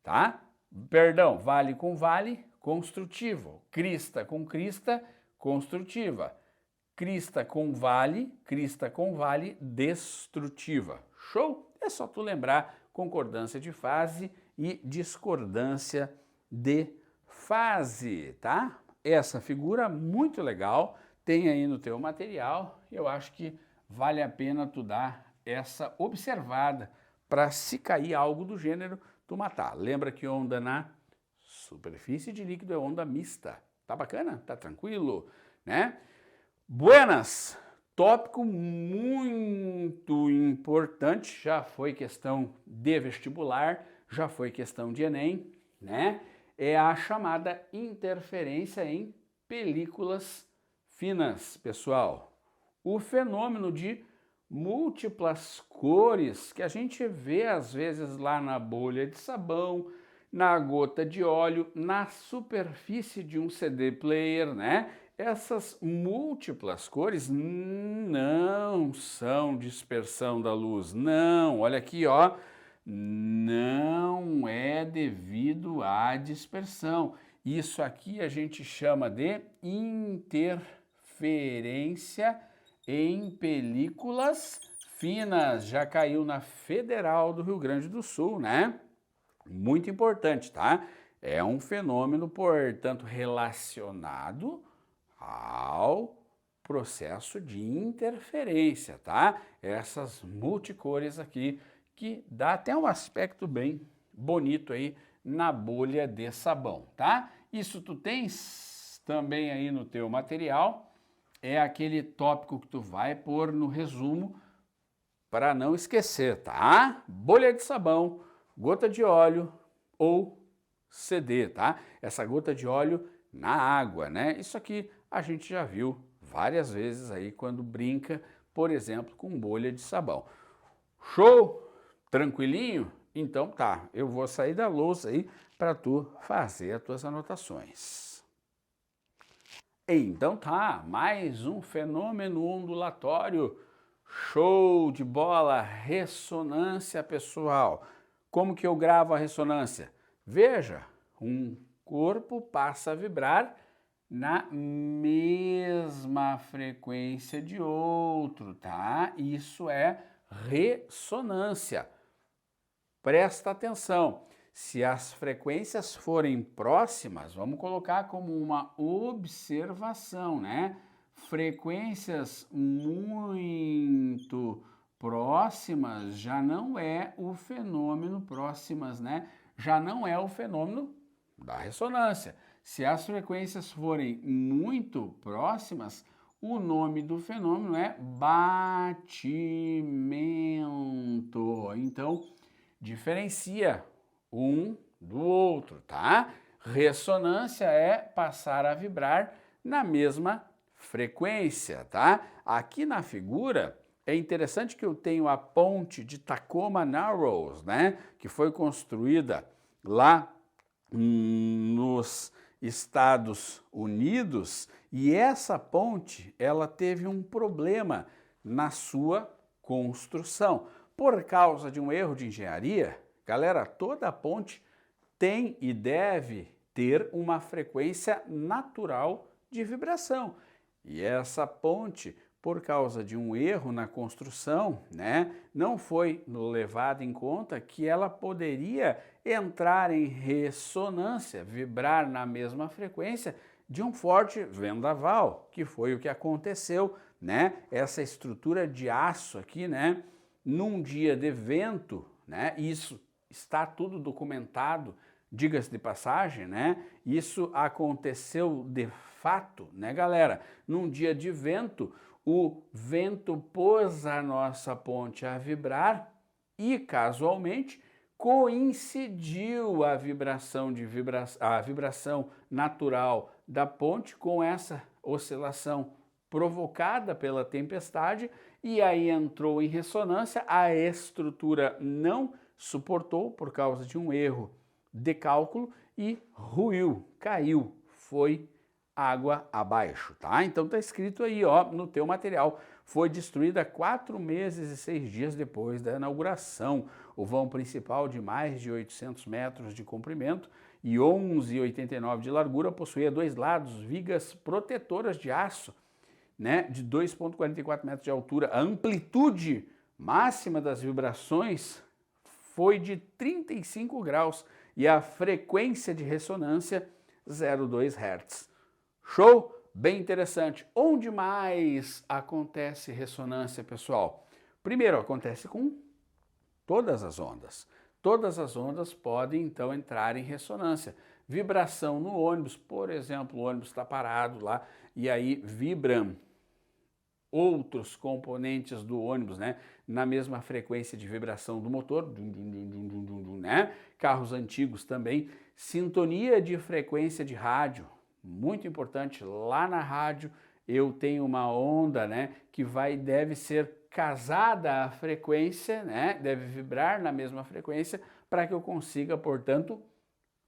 tá? Perdão, vale com vale, construtivo. Crista com crista, construtiva. Crista com vale, destrutiva. Show? É só tu lembrar concordância de fase e discordância de fase, tá? Essa figura muito legal, tem aí no teu material, eu acho que vale a pena tu dar essa observada para se cair algo do gênero, tu matar. Lembra que onda na superfície de líquido é onda mista. Tá bacana? Tá tranquilo? Né? Buenas! Tópico muito importante, já foi questão de vestibular, já foi questão de Enem, né? É a chamada interferência em películas finas, pessoal. O fenômeno de múltiplas cores que a gente vê às vezes lá na bolha de sabão, na gota de óleo, na superfície de um CD player, né? Essas múltiplas cores não são dispersão da luz, não. Olha aqui, ó, não é devido à dispersão. Isso aqui a gente chama de interferência em películas finas. Já caiu na Federal do Rio Grande do Sul, né? Muito importante, tá? É um fenômeno, portanto, relacionado ao processo de interferência, tá? Essas multicores aqui, que dá até um aspecto bem bonito aí na bolha de sabão, tá? Isso tu tens também aí no teu material, é aquele tópico que tu vai pôr no resumo para não esquecer, tá? Bolha de sabão, gota de óleo ou CD, tá? Essa gota de óleo na água, né? Isso aqui a gente já viu várias vezes aí quando brinca, por exemplo, com bolha de sabão. Show? Tranquilinho? Então tá, eu vou sair da louça aí para tu fazer as tuas anotações. Então tá, mais um fenômeno ondulatório. Show de bola! Ressonância, pessoal. Como que eu gravo a ressonância? Veja, um corpo passa a vibrar na mesma frequência de outro, tá? Isso é ressonância. Presta atenção. Se as frequências forem próximas, vamos colocar como uma observação, né? Frequências muito próximas já não é o fenômeno próximas, né? Já não é o fenômeno da ressonância. Se as frequências forem muito próximas, o nome do fenômeno é batimento. Então, diferencia um do outro, tá? Ressonância é passar a vibrar na mesma frequência, tá? Aqui na figura é interessante que eu tenho a ponte de Tacoma Narrows, né? Que foi construída lá nos Estados Unidos, e essa ponte ela teve um problema na sua construção. Por causa de um erro de engenharia, galera, toda a ponte tem e deve ter uma frequência natural de vibração. E essa ponte, por causa de um erro na construção, né, não foi levado em conta que ela poderia entrar em ressonância, vibrar na mesma frequência de um forte vendaval, que foi o que aconteceu, né? Essa estrutura de aço aqui, né, num dia de vento, né? Isso está tudo documentado, diga-se de passagem, né? Isso aconteceu de fato, né, galera? Num dia de vento, o vento pôs a nossa ponte a vibrar e, casualmente, coincidiu a vibração natural da ponte com essa oscilação provocada pela tempestade, e aí entrou em ressonância, a estrutura não suportou por causa de um erro de cálculo e ruiu, caiu, foi água abaixo, tá? Então tá escrito aí, ó, no teu material. Foi destruída 4 meses e 6 dias depois da inauguração. O vão principal, de mais de 800 metros de comprimento e 11,89 de largura, possuía 2 lados vigas protetoras de aço, né, de 2,44 metros de altura. A amplitude máxima das vibrações foi de 35 graus e a frequência de ressonância 0,2 Hz. Show? Bem interessante. Onde mais acontece ressonância, pessoal? Primeiro, acontece com todas as ondas. Todas as ondas podem, então, entrar em ressonância. Vibração no ônibus, por exemplo, o ônibus está parado lá e aí vibram outros componentes do ônibus, né, na mesma frequência de vibração do motor, né? Carros antigos também, sintonia de frequência de rádio, muito importante. Lá na rádio eu tenho uma onda, né, que deve ser casada à frequência, né, deve vibrar na mesma frequência para que eu consiga, portanto,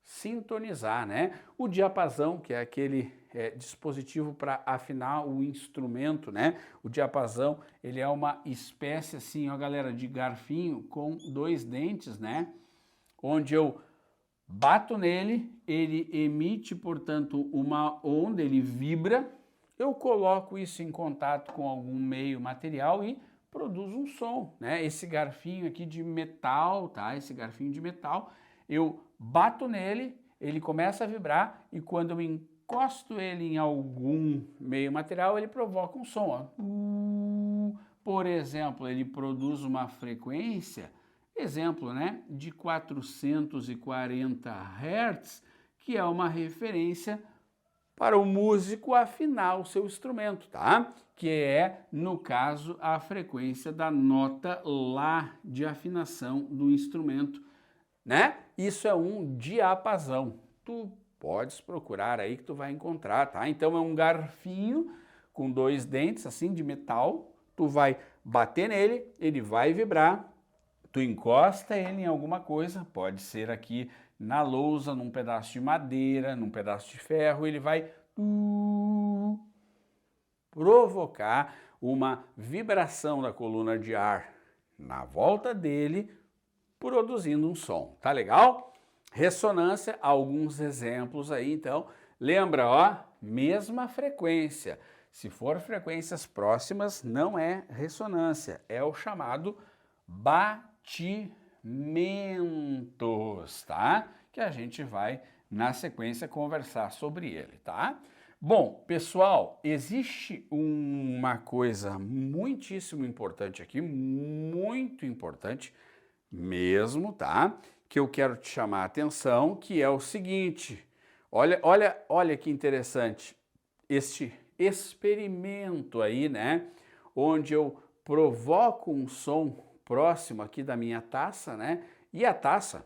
sintonizar, né? O diapasão, que é aquele dispositivo para afinar o instrumento, né? O diapasão, ele é uma espécie assim, ó, galera, de garfinho com 2 dentes, né? Onde eu bato nele, ele emite, portanto, uma onda, ele vibra, eu coloco isso em contato com algum meio material e produz um som, né? Esse garfinho aqui de metal, tá? Esse garfinho de metal, eu bato nele, ele começa a vibrar e quando eu encosto ele em algum meio material, ele provoca um som, ó. Por exemplo, ele produz uma frequência, exemplo, né, de 440 Hz, que é uma referência para o músico afinar o seu instrumento, tá? Que é, no caso, a frequência da nota Lá de afinação do instrumento, né? Isso é um diapasão. Tu podes procurar aí que tu vai encontrar, tá? Então é um garfinho com 2 dentes assim de metal, tu vai bater nele, ele vai vibrar, tu encosta ele em alguma coisa, pode ser aqui na lousa, num pedaço de madeira, num pedaço de ferro, ele vai provocar uma vibração da coluna de ar na volta dele, produzindo um som. Tá legal? Ressonância, alguns exemplos aí, então. Lembra, ó, mesma frequência. Se for frequências próximas, não é ressonância, é o chamado batimentos, tá? Que a gente vai, na sequência, conversar sobre ele, tá? Bom, pessoal, existe uma coisa muitíssimo importante aqui, muito importante mesmo, tá? Que eu quero te chamar a atenção, que é o seguinte, olha que interessante, este experimento aí, né? Onde eu provoco um som próximo aqui da minha taça, né? E a taça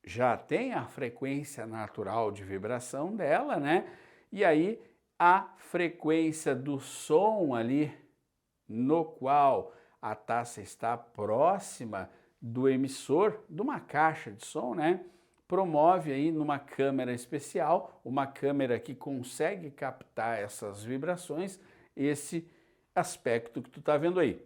já tem a frequência natural de vibração dela, né? E aí a frequência do som ali no qual a taça está próxima do emissor, de uma caixa de som, né? Promove aí numa câmera especial, uma câmera que consegue captar essas vibrações, esse aspecto que tu tá vendo aí.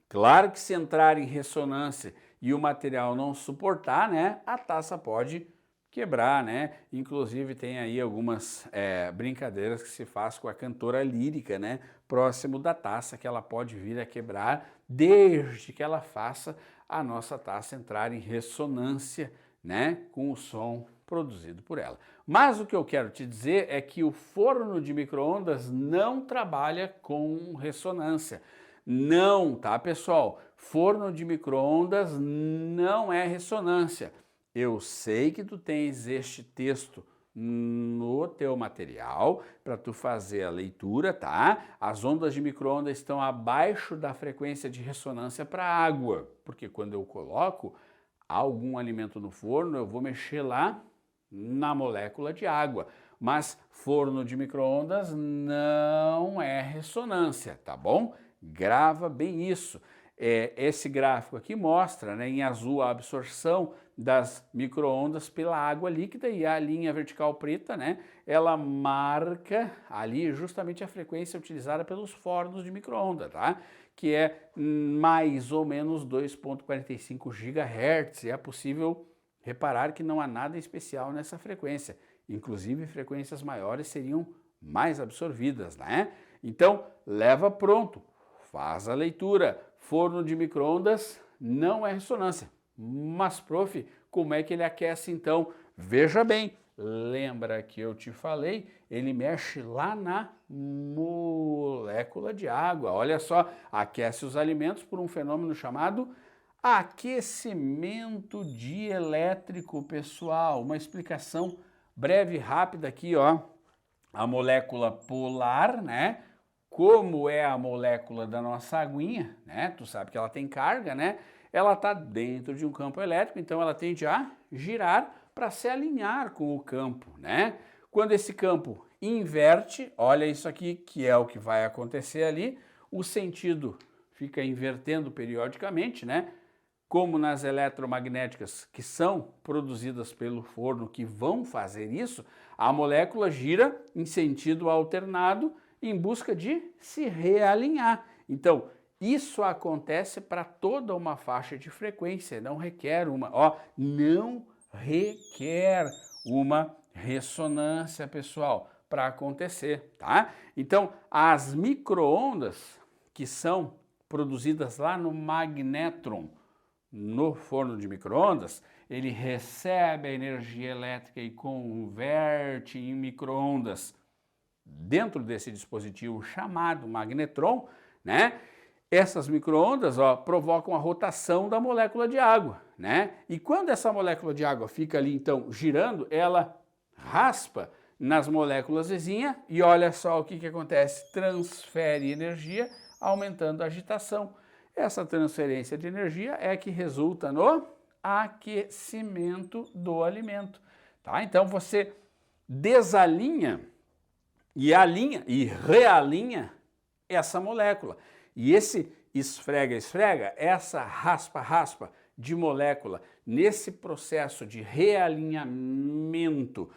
Claro que se entrar em ressonância e o material não suportar, né, a taça pode quebrar, né? Inclusive tem aí algumas brincadeiras que se faz com a cantora lírica, né, próximo da taça, que ela pode vir a quebrar desde que ela faça a nossa taça entrar em ressonância, né, com o som produzido por ela. Mas o que eu quero te dizer é que o forno de micro-ondas não trabalha com ressonância. Não, tá, pessoal? Forno de micro-ondas não é ressonância. Eu sei que tu tens este texto no teu material para tu fazer a leitura, tá? As ondas de micro-ondas estão abaixo da frequência de ressonância para água, porque quando eu coloco algum alimento no forno, eu vou mexer lá na molécula de água. Mas forno de micro-ondas não é ressonância, tá bom? Grava bem isso. Esse gráfico aqui mostra, né, em azul a absorção das micro-ondas pela água líquida e a linha vertical preta, né, ela marca ali justamente a frequência utilizada pelos fornos de micro-ondas, tá? Que é mais ou menos 2,45 GHz. É possível reparar que não há nada especial nessa frequência. Inclusive, frequências maiores seriam mais absorvidas, né? Então, leva pronto, faz a leitura. Forno de micro-ondas não é ressonância. Mas, prof, como é que ele aquece então? Veja bem, lembra que eu te falei, ele mexe lá na molécula de água. Olha só, aquece os alimentos por um fenômeno chamado aquecimento dielétrico, pessoal. Uma explicação breve e rápida aqui, ó. A molécula polar, né? Como é a molécula da nossa aguinha, né? Tu sabe que ela tem carga, né? Ela está dentro de um campo elétrico, então ela tende a girar para se alinhar com o campo, né? Quando esse campo inverte, olha isso aqui, que é o que vai acontecer ali, o sentido fica invertendo periodicamente, né? Como nas eletromagnéticas que são produzidas pelo forno que vão fazer isso, a molécula gira em sentido alternado em busca de se realinhar. Então, isso acontece para toda uma faixa de frequência, não requer não requer uma ressonância, pessoal, para acontecer, tá? Então, as micro-ondas que são produzidas lá no magnetron, no forno de micro-ondas, ele recebe a energia elétrica e converte em micro-ondas dentro desse dispositivo chamado magnetron, né? Essas micro-ondas, provocam a rotação da molécula de água, né? E quando essa molécula de água fica ali, então, girando, ela raspa nas moléculas vizinhas e olha só o que acontece. Transfere energia, aumentando a agitação. Essa transferência de energia é que resulta no aquecimento do alimento, tá? Então, você desalinha e alinha e realinha essa molécula. E esse esfrega-esfrega, essa raspa-raspa de molécula, nesse processo de realinhamento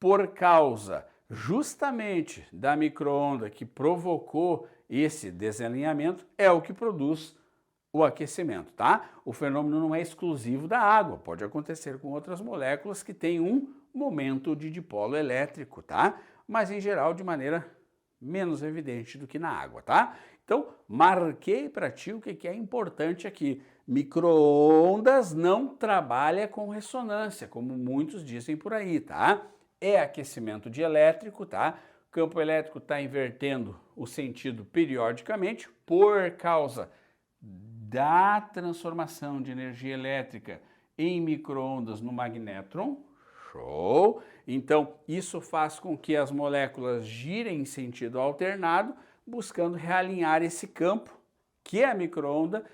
por causa justamente da micro-onda que provocou esse desalinhamento é o que produz o aquecimento, tá? O fenômeno não é exclusivo da água, pode acontecer com outras moléculas que têm um momento de dipolo elétrico, tá? Mas em geral de maneira menos evidente do que na água, tá? Então, marquei para ti o que é importante aqui. Micro-ondas não trabalha com ressonância, como muitos dizem por aí, tá? É aquecimento dielétrico, tá? O campo elétrico está invertendo o sentido periodicamente por causa da transformação de energia elétrica em micro-ondas no magnétron. Show! Então, isso faz com que as moléculas girem em sentido alternado, buscando realinhar esse campo, que a micro-onda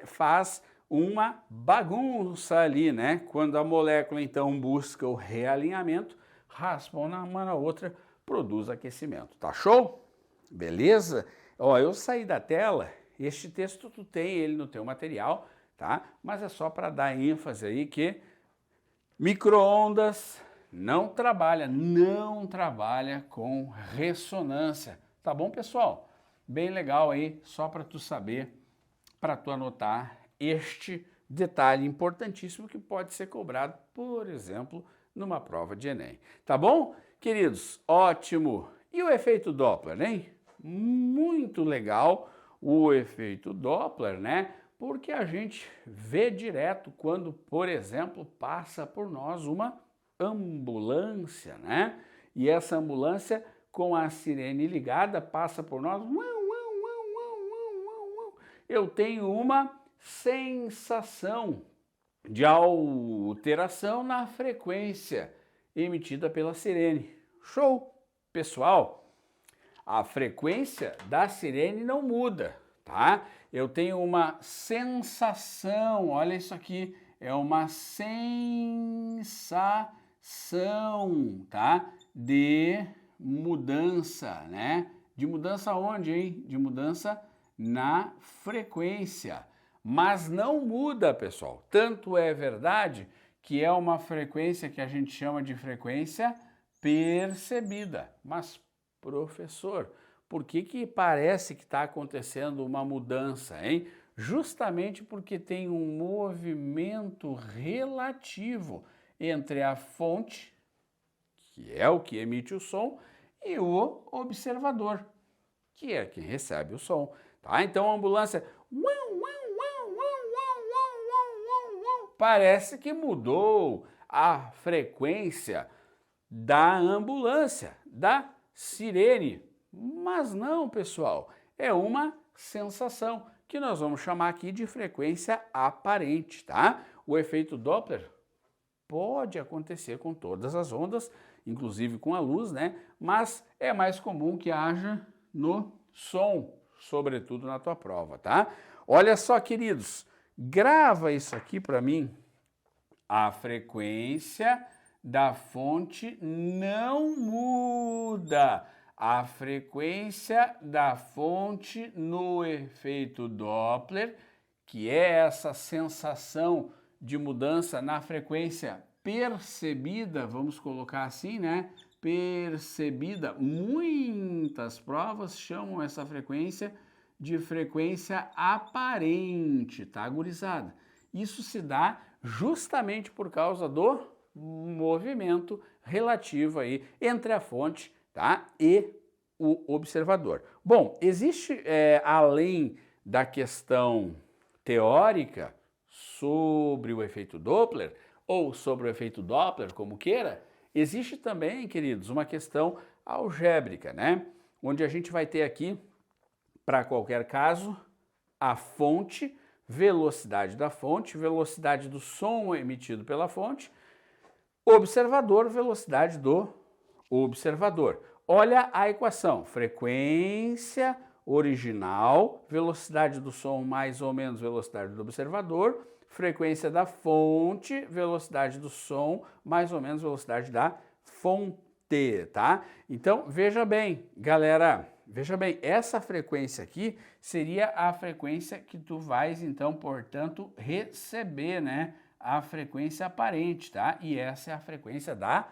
faz uma bagunça ali, né? Quando a molécula, então, busca o realinhamento, raspa uma na outra, produz aquecimento. Tá show? Beleza? Ó, eu saí da tela, este texto tu tem ele no teu material, tá? Mas é só para dar ênfase aí que micro-ondas não trabalha com ressonância. Tá bom, pessoal? Bem legal aí, só para tu saber, para tu anotar este detalhe importantíssimo que pode ser cobrado, por exemplo, numa prova de Enem. Tá bom? Queridos, ótimo! E o efeito Doppler, hein? Muito legal o efeito Doppler, né? Porque a gente vê direto quando, por exemplo, passa por nós uma ambulância, né? E essa ambulância com a sirene ligada passa por nós. Eu tenho uma sensação de alteração na frequência emitida pela sirene. Show! Pessoal, a frequência da sirene não muda, tá? Eu tenho uma sensação, olha isso aqui, é uma sensação, tá? De mudança, né? De mudança onde, hein? De mudança na frequência. Mas não muda, pessoal. Tanto é verdade que é uma frequência que a gente chama de frequência percebida. Mas, professor, por que parece que está acontecendo uma mudança, hein? Justamente porque tem um movimento relativo entre a fonte, que é o que emite o som, e o observador, que é quem recebe o som. Tá? Então a ambulância parece que mudou a frequência da ambulância, da sirene. Mas não, pessoal, é uma sensação que nós vamos chamar aqui de frequência aparente, tá? O efeito Doppler pode acontecer com todas as ondas, inclusive com a luz, né? Mas é mais comum que haja no som, sobretudo na tua prova, tá? Olha só, queridos, grava isso aqui para mim. A frequência da fonte não muda. A frequência da fonte no efeito Doppler, que é essa sensação de mudança na frequência percebida, vamos colocar assim, né? Percebida. Muitas provas chamam essa frequência de frequência aparente, tá, gurizada? Isso se dá justamente por causa do movimento relativo aí entre a fonte, tá, e o observador. Bom, existe, além da questão teórica sobre o efeito Doppler, ou sobre o efeito Doppler, como queira, existe também, queridos, uma questão algébrica, né? Onde a gente vai ter aqui, para qualquer caso, a fonte, velocidade da fonte, velocidade do som emitido pela fonte, observador, velocidade do observador. Olha a equação, frequência original, velocidade do som mais ou menos velocidade do observador, frequência da fonte, velocidade do som mais ou menos velocidade da fonte, tá? Então, veja bem, galera, veja bem, essa frequência aqui seria a frequência que tu vais, então, portanto, receber, né? A frequência aparente, tá? E essa é a frequência da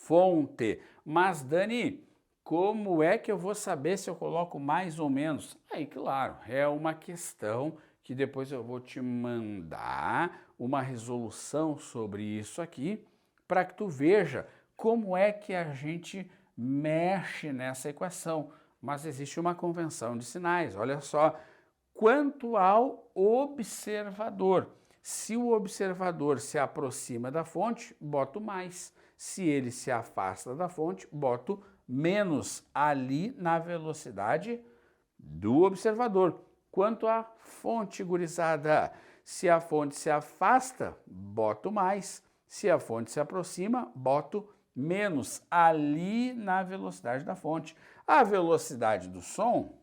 fonte. Mas, Dani, como é que eu vou saber se eu coloco mais ou menos? Aí, claro, é uma questão que depois eu vou te mandar uma resolução sobre isso aqui, para que tu veja como é que a gente mexe nessa equação. Mas existe uma convenção de sinais, olha só. Quanto ao observador, se o observador se aproxima da fonte, boto mais. Se ele se afasta da fonte, boto menos ali na velocidade do observador. Quanto à fonte, gurizada, se a fonte se afasta, boto mais. Se a fonte se aproxima, boto menos ali na velocidade da fonte. A velocidade do som,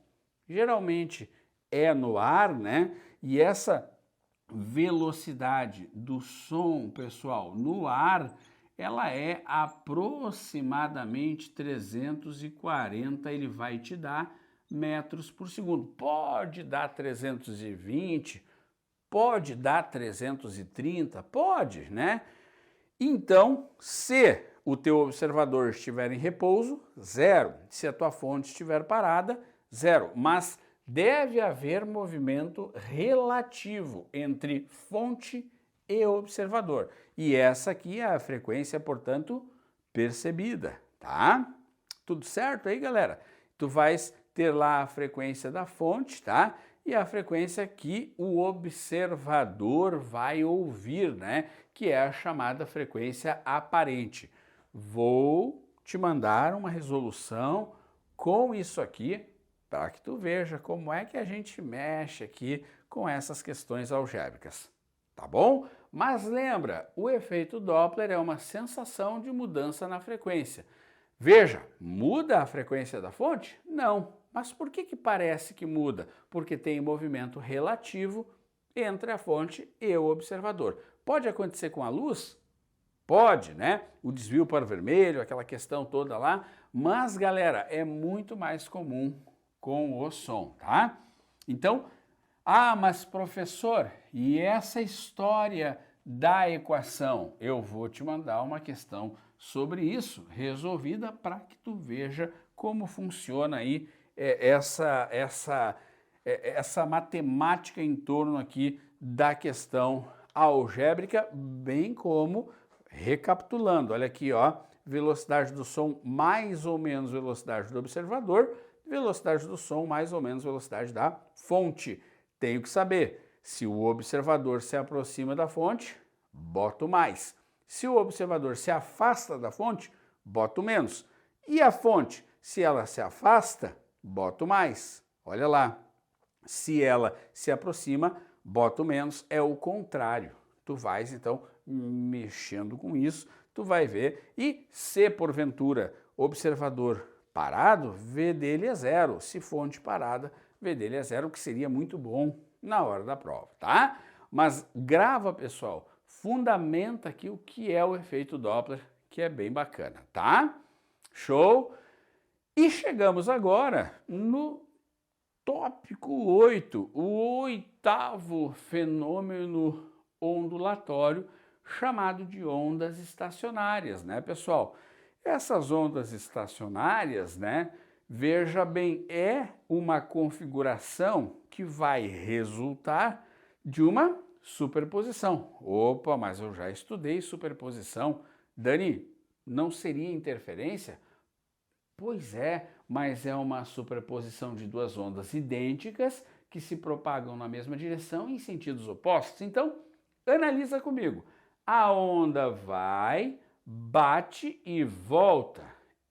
geralmente, é no ar, né? E essa velocidade do som, pessoal, no ar, ela é aproximadamente 340, ele vai te dar metros por segundo. Pode dar 320, pode dar 330, pode, né? Então, se o teu observador estiver em repouso, 0. Se a tua fonte estiver parada, 0. Mas deve haver movimento relativo entre fonte e observador. E essa aqui é a frequência, portanto, percebida, tá? Tudo certo aí, galera? Tu vais ter lá a frequência da fonte, tá? E a frequência que o observador vai ouvir, né? Que é a chamada frequência aparente. Vou te mandar uma resolução com isso aqui, para que tu veja como é que a gente mexe aqui com essas questões algébricas, tá bom? Mas lembra, o efeito Doppler é uma sensação de mudança na frequência. Veja, muda a frequência da fonte? Não. Mas por que parece que muda? Porque tem movimento relativo entre a fonte e o observador. Pode acontecer com a luz? Pode, né? O desvio para o vermelho, aquela questão toda lá. Mas, galera, é muito mais comum com o som, tá? Então, mas professor, e essa história da equação? Eu vou te mandar uma questão sobre isso, resolvida, para que tu veja como funciona aí essa matemática em torno aqui da questão algébrica, bem como, recapitulando, olha aqui, ó, velocidade do som mais ou menos velocidade do observador, velocidade do som mais ou menos velocidade da fonte. Tenho que saber, se o observador se aproxima da fonte, boto mais. Se o observador se afasta da fonte, boto menos. E a fonte, se ela se afasta, boto mais. Olha lá, se ela se aproxima, boto menos, é o contrário. Tu vais, então, mexendo com isso, tu vai ver. E se, porventura, observador parado, V dele é 0. Se fonte parada, V dele é 0, que seria muito bom na hora da prova, tá? Mas grava, pessoal, fundamenta aqui o que é o efeito Doppler, que é bem bacana, tá? Show? E chegamos agora no tópico 8, o 8º fenômeno ondulatório, chamado de ondas estacionárias, né, pessoal? Essas ondas estacionárias, né, veja bem, é uma configuração que vai resultar de uma superposição. Opa, mas eu já estudei superposição. Dani, não seria interferência? Pois é, mas é uma superposição de duas ondas idênticas que se propagam na mesma direção em sentidos opostos. Então, analisa comigo. A onda vai, bate e volta.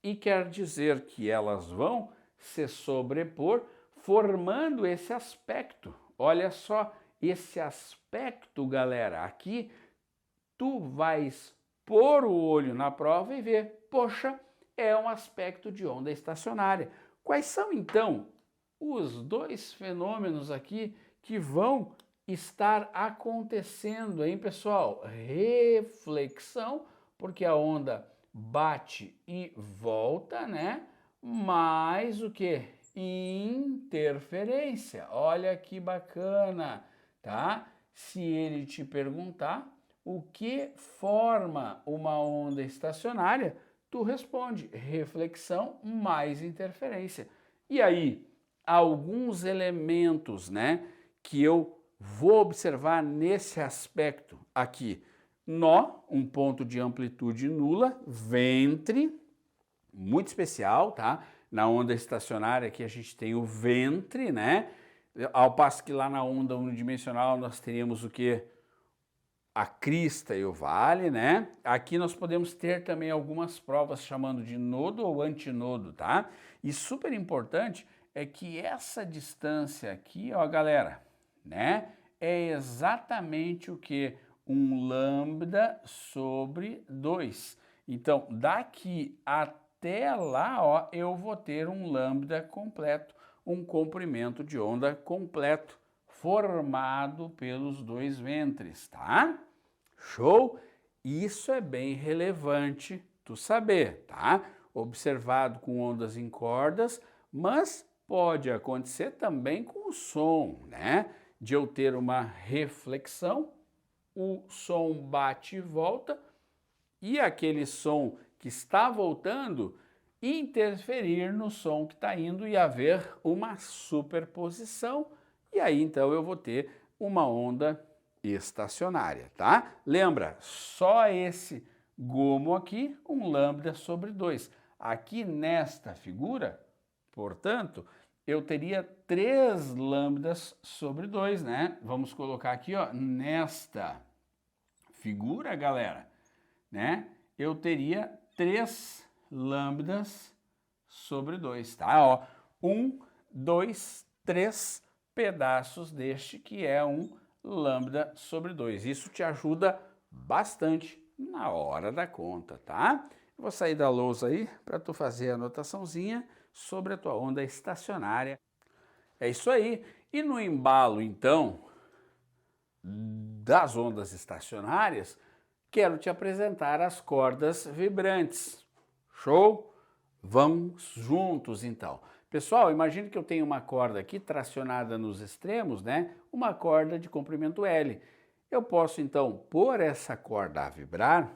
E quer dizer que elas vão se sobrepor, formando esse aspecto. Olha só, esse aspecto, galera, aqui tu vais pôr o olho na prova e ver, poxa, é um aspecto de onda estacionária. Quais são, então, os dois fenômenos aqui que vão estar acontecendo, hein, pessoal? Reflexão, porque a onda bate e volta, né? Mais o que? Interferência. Olha que bacana, tá? Se ele te perguntar o que forma uma onda estacionária, Tu responde reflexão mais interferência. E aí, alguns elementos, né, que eu vou observar nesse aspecto aqui. Nó, um ponto de amplitude nula, ventre, muito especial, tá? Na onda estacionária aqui a gente tem o ventre, né? Ao passo que lá na onda unidimensional nós teríamos o que? A crista e o vale, né? Aqui nós podemos ter também algumas provas chamando de nodo ou antinodo, tá? E super importante é que essa distância aqui, ó, galera, né? É exatamente o que? Um lambda sobre 2. Então, daqui até lá, ó, eu vou ter um lambda completo, um comprimento de onda completo, formado pelos dois ventres, tá? Show? Isso é bem relevante tu saber, tá? Observado com ondas em cordas, mas pode acontecer também com o som, né? De eu ter uma reflexão, o som bate e volta, e aquele som que está voltando interferir no som que está indo e haver uma superposição, e aí então eu vou ter uma onda estacionária, tá? Lembra, só esse gomo aqui, um lambda sobre 2. Aqui nesta figura, portanto, eu teria 3 lambdas sobre 2, né? Vamos colocar aqui, ó, nesta figura, galera, né? Eu teria 3 lambdas sobre 2, tá? Ó, 1, 2, 3 pedaços deste que é um lambda sobre 2. Isso te ajuda bastante na hora da conta, tá? Eu vou sair da lousa aí para tu fazer a anotaçãozinha sobre a tua onda estacionária. É isso aí. E no embalo, então, das ondas estacionárias, quero te apresentar as cordas vibrantes. Show? Vamos juntos, então. Pessoal, imagine que eu tenho uma corda aqui tracionada nos extremos, né? Uma corda de comprimento L. Eu posso, então, pôr essa corda a vibrar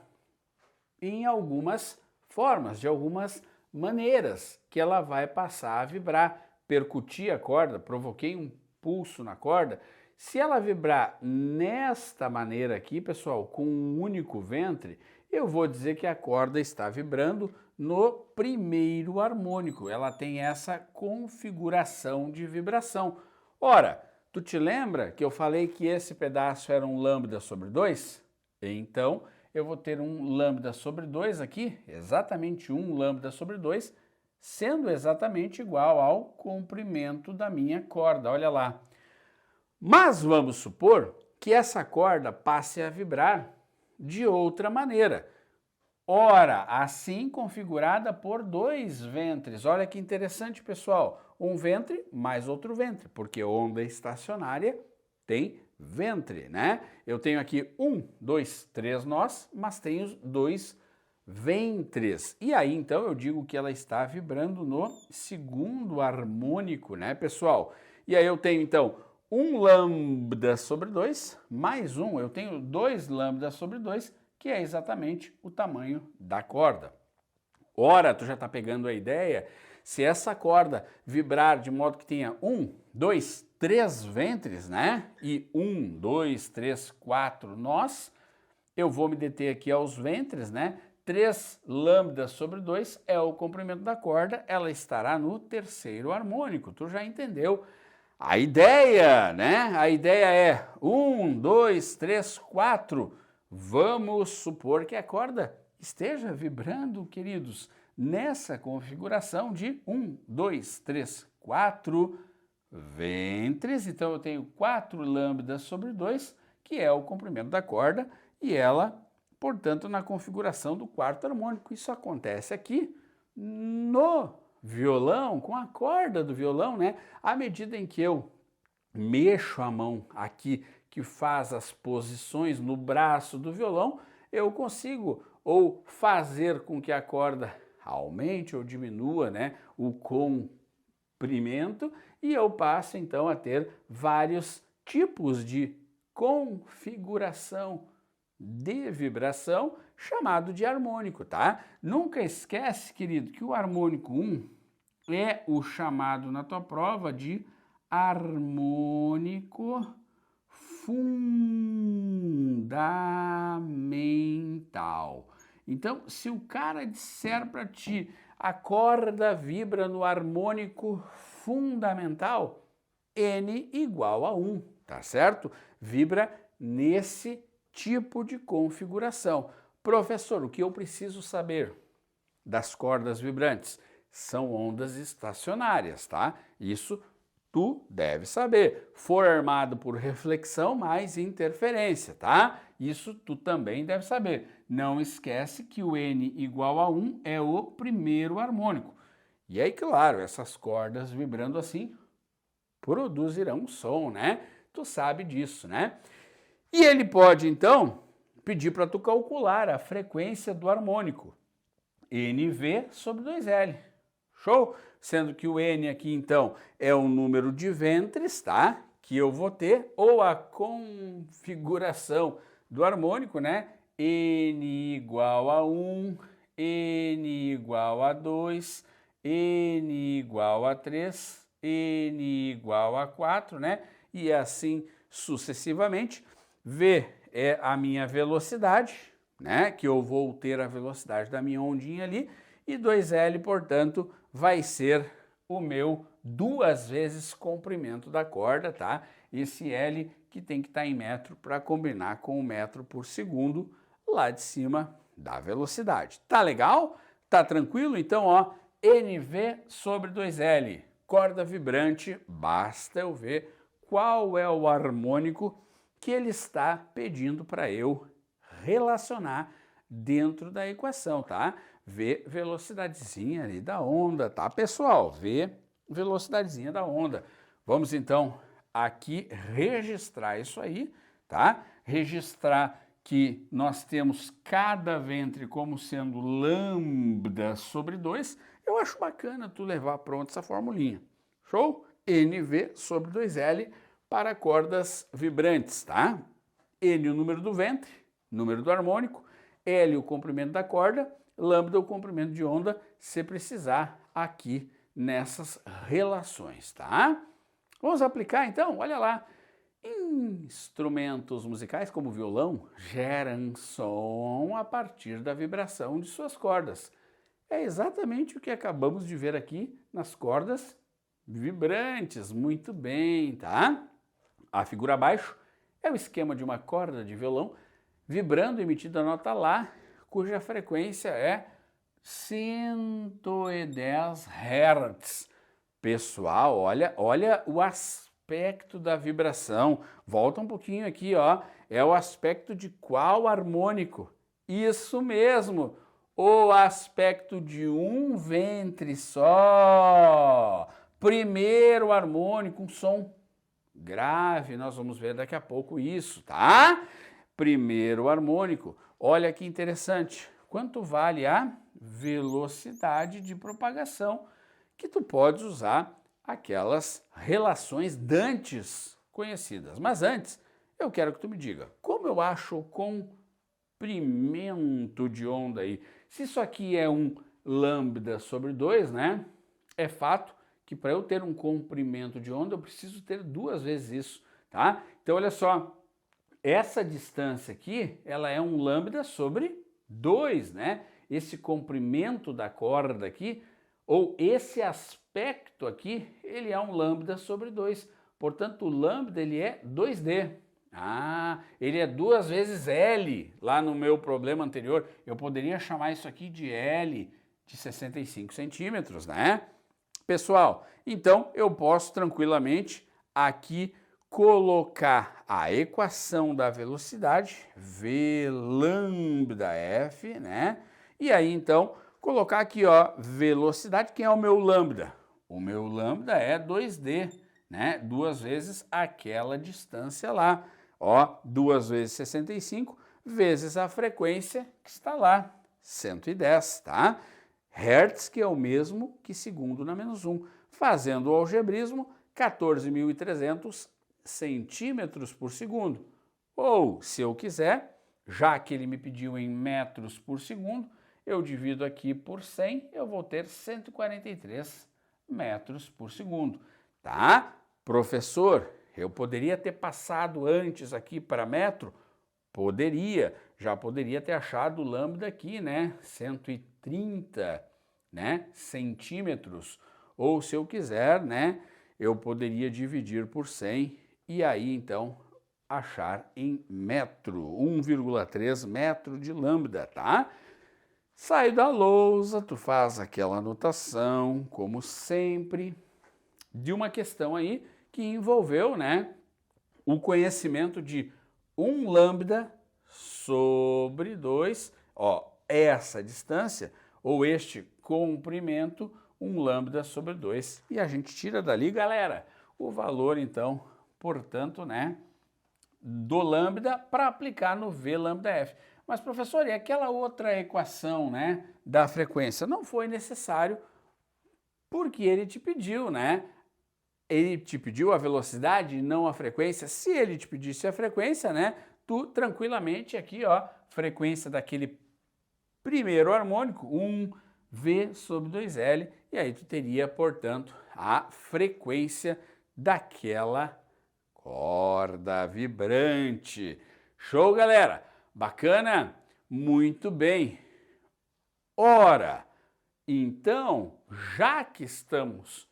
em algumas formas, de algumas maneiras que ela vai passar a vibrar. Percutir a corda, provoquei um pulso na corda. Se ela vibrar nesta maneira aqui, pessoal, com um único ventre, eu vou dizer que a corda está vibrando no primeiro harmônico. Ela tem essa configuração de vibração. Ora, tu te lembra que eu falei que esse pedaço era um lambda sobre 2? Então, eu vou ter um lambda sobre 2 aqui, exatamente um lambda sobre 2, sendo exatamente igual ao comprimento da minha corda. Olha lá. Mas vamos supor que essa corda passe a vibrar de outra maneira. Ora, assim configurada por 2 ventres. Olha que interessante, pessoal. Um ventre mais outro ventre, porque onda estacionária tem ventre, né? Eu tenho aqui 1, 2, 3 nós, mas tenho 2 ventres. E aí, então, eu digo que ela está vibrando no segundo harmônico, né, pessoal? E aí eu tenho, então, um lambda sobre 2, mais um, eu tenho 2 lambdas sobre 2, que é exatamente o tamanho da corda. Ora, tu já está pegando a ideia? Se essa corda vibrar de modo que tenha 1, 2, 3 ventres, né? E 1, 2, 3, 4 nós, eu vou me deter aqui aos ventres, né? 3 lambdas sobre 2 é o comprimento da corda, ela estará no terceiro harmônico, tu já entendeu? A ideia, né? A ideia é 1, 2, 3, 4. Vamos supor que a corda esteja vibrando, queridos, nessa configuração de 1, 2, 3, 4 ventres. Então eu tenho 4 lambdas sobre 2, que é o comprimento da corda, e ela, portanto, na configuração do quarto harmônico. Isso acontece aqui no violão, com a corda do violão, né? À medida em que eu mexo a mão aqui, que faz as posições no braço do violão, eu consigo ou fazer com que a corda aumente ou diminua, né, o comprimento, e eu passo então a ter vários tipos de configuração de vibração, chamado de harmônico, tá? Nunca esquece, querido, que o harmônico 1 é o chamado na tua prova de harmônico fundamental. Então, se o cara disser para ti a corda vibra no harmônico fundamental, N igual a 1, tá certo? Vibra nesse tipo de configuração. Professor, o que eu preciso saber das cordas vibrantes? São ondas estacionárias, tá? Isso tu deve saber. Formado por reflexão mais interferência, tá? Isso tu também deve saber. Não esquece que o N igual a 1 é o primeiro harmônico. E aí, claro, essas cordas vibrando assim produzirão som, né? Tu sabe disso, né? E ele pode, então, pedir para tu calcular a frequência do harmônico. NV sobre 2L. Show? Sendo que o N aqui, então, é o número de ventres, tá? Que eu vou ter, ou a configuração do harmônico, né? N igual a 1, N igual a 2, N igual a 3, N igual a 4, né? E assim sucessivamente. V é a minha velocidade, né? Que eu vou ter a velocidade da minha ondinha ali. E 2L, portanto, vai ser o meu 2 vezes comprimento da corda, tá? Esse L que tem que estar em metro para combinar com o metro por segundo lá de cima da velocidade. Tá legal? Tá tranquilo? Então, ó, NV sobre 2L, corda vibrante, basta eu ver qual é o harmônico que ele está pedindo para eu relacionar dentro da equação, tá? V velocidadezinha ali da onda, tá, pessoal? V velocidadezinha da onda. Vamos, então, aqui registrar isso aí, tá? Registrar que nós temos cada ventre como sendo lambda sobre 2. Eu acho bacana tu levar pronto essa formulinha. Show? NV sobre 2L para cordas vibrantes, tá? N o número do ventre, número do harmônico, L o comprimento da corda, lambda o comprimento de onda, se precisar aqui nessas relações, tá? Vamos aplicar então, olha lá. Instrumentos musicais como o violão geram som a partir da vibração de suas cordas. É exatamente o que acabamos de ver aqui nas cordas vibrantes. Muito bem, tá? A figura abaixo é o esquema de uma corda de violão vibrando emitindo a nota Lá, cuja frequência é 110 Hz. Pessoal, olha o aspecto da vibração. Volta um pouquinho aqui, ó. É o aspecto de qual harmônico? Isso mesmo, o aspecto de um ventre só. Primeiro harmônico, um som grave. Nós vamos ver daqui a pouco isso, tá? Primeiro harmônico. Olha que interessante. Quanto vale a velocidade de propagação? Que tu podes usar aquelas relações dantes conhecidas. Mas antes, eu quero que tu me diga, como eu acho o comprimento de onda aí? Se isso aqui é um lambda sobre 2, né? É fato que para eu ter um comprimento de onda, eu preciso ter 2 vezes isso, tá? Então, olha só, essa distância aqui, ela é um lambda sobre 2, né? Esse comprimento da corda aqui, ou esse aspecto aqui, ele é um lambda sobre 2. Portanto, o lambda, ele é 2D. Ah, ele é 2 vezes L. Lá no meu problema anterior, eu poderia chamar isso aqui de L de 65 centímetros, né? Pessoal, então eu posso tranquilamente aqui colocar a equação da velocidade, V lambda F, né? E aí, então, colocar aqui, ó, velocidade, quem é o meu lambda? O meu lambda é 2D, né? 2 vezes aquela distância lá. Ó, 2 vezes 65 vezes a frequência que está lá, 110, tá? Hertz, que é o mesmo que segundo na menos 1. Fazendo o algebrismo, 14.300 centímetros por segundo. Ou, se eu quiser, já que ele me pediu em metros por segundo, eu divido aqui por 100, eu vou ter 143 metros por segundo, tá? Professor, eu poderia ter passado antes aqui para metro? Poderia, já poderia ter achado o lambda aqui, né? 130, né? Centímetros. Ou se eu quiser, né? Eu poderia dividir por 100 e aí então achar em metro, 1,3 metro de lambda, tá? Sai da lousa, tu faz aquela anotação, como sempre, de uma questão aí que envolveu, né, o conhecimento de 1 lambda sobre 2, ó, essa distância, ou este comprimento, 1 lambda sobre 2. E a gente tira dali, galera, o valor, então, portanto, né, do lambda para aplicar no V lambda F. Mas, professor, e aquela outra equação, né, da frequência? Não foi necessário porque ele te pediu, né? Ele te pediu a velocidade, não a frequência. Se ele te pedisse a frequência, né, tu tranquilamente aqui, ó, frequência daquele primeiro harmônico, 1V sobre 2L, e aí tu teria, portanto, a frequência daquela corda vibrante. Show, galera? Bacana? Muito bem. Ora, então, já que estamos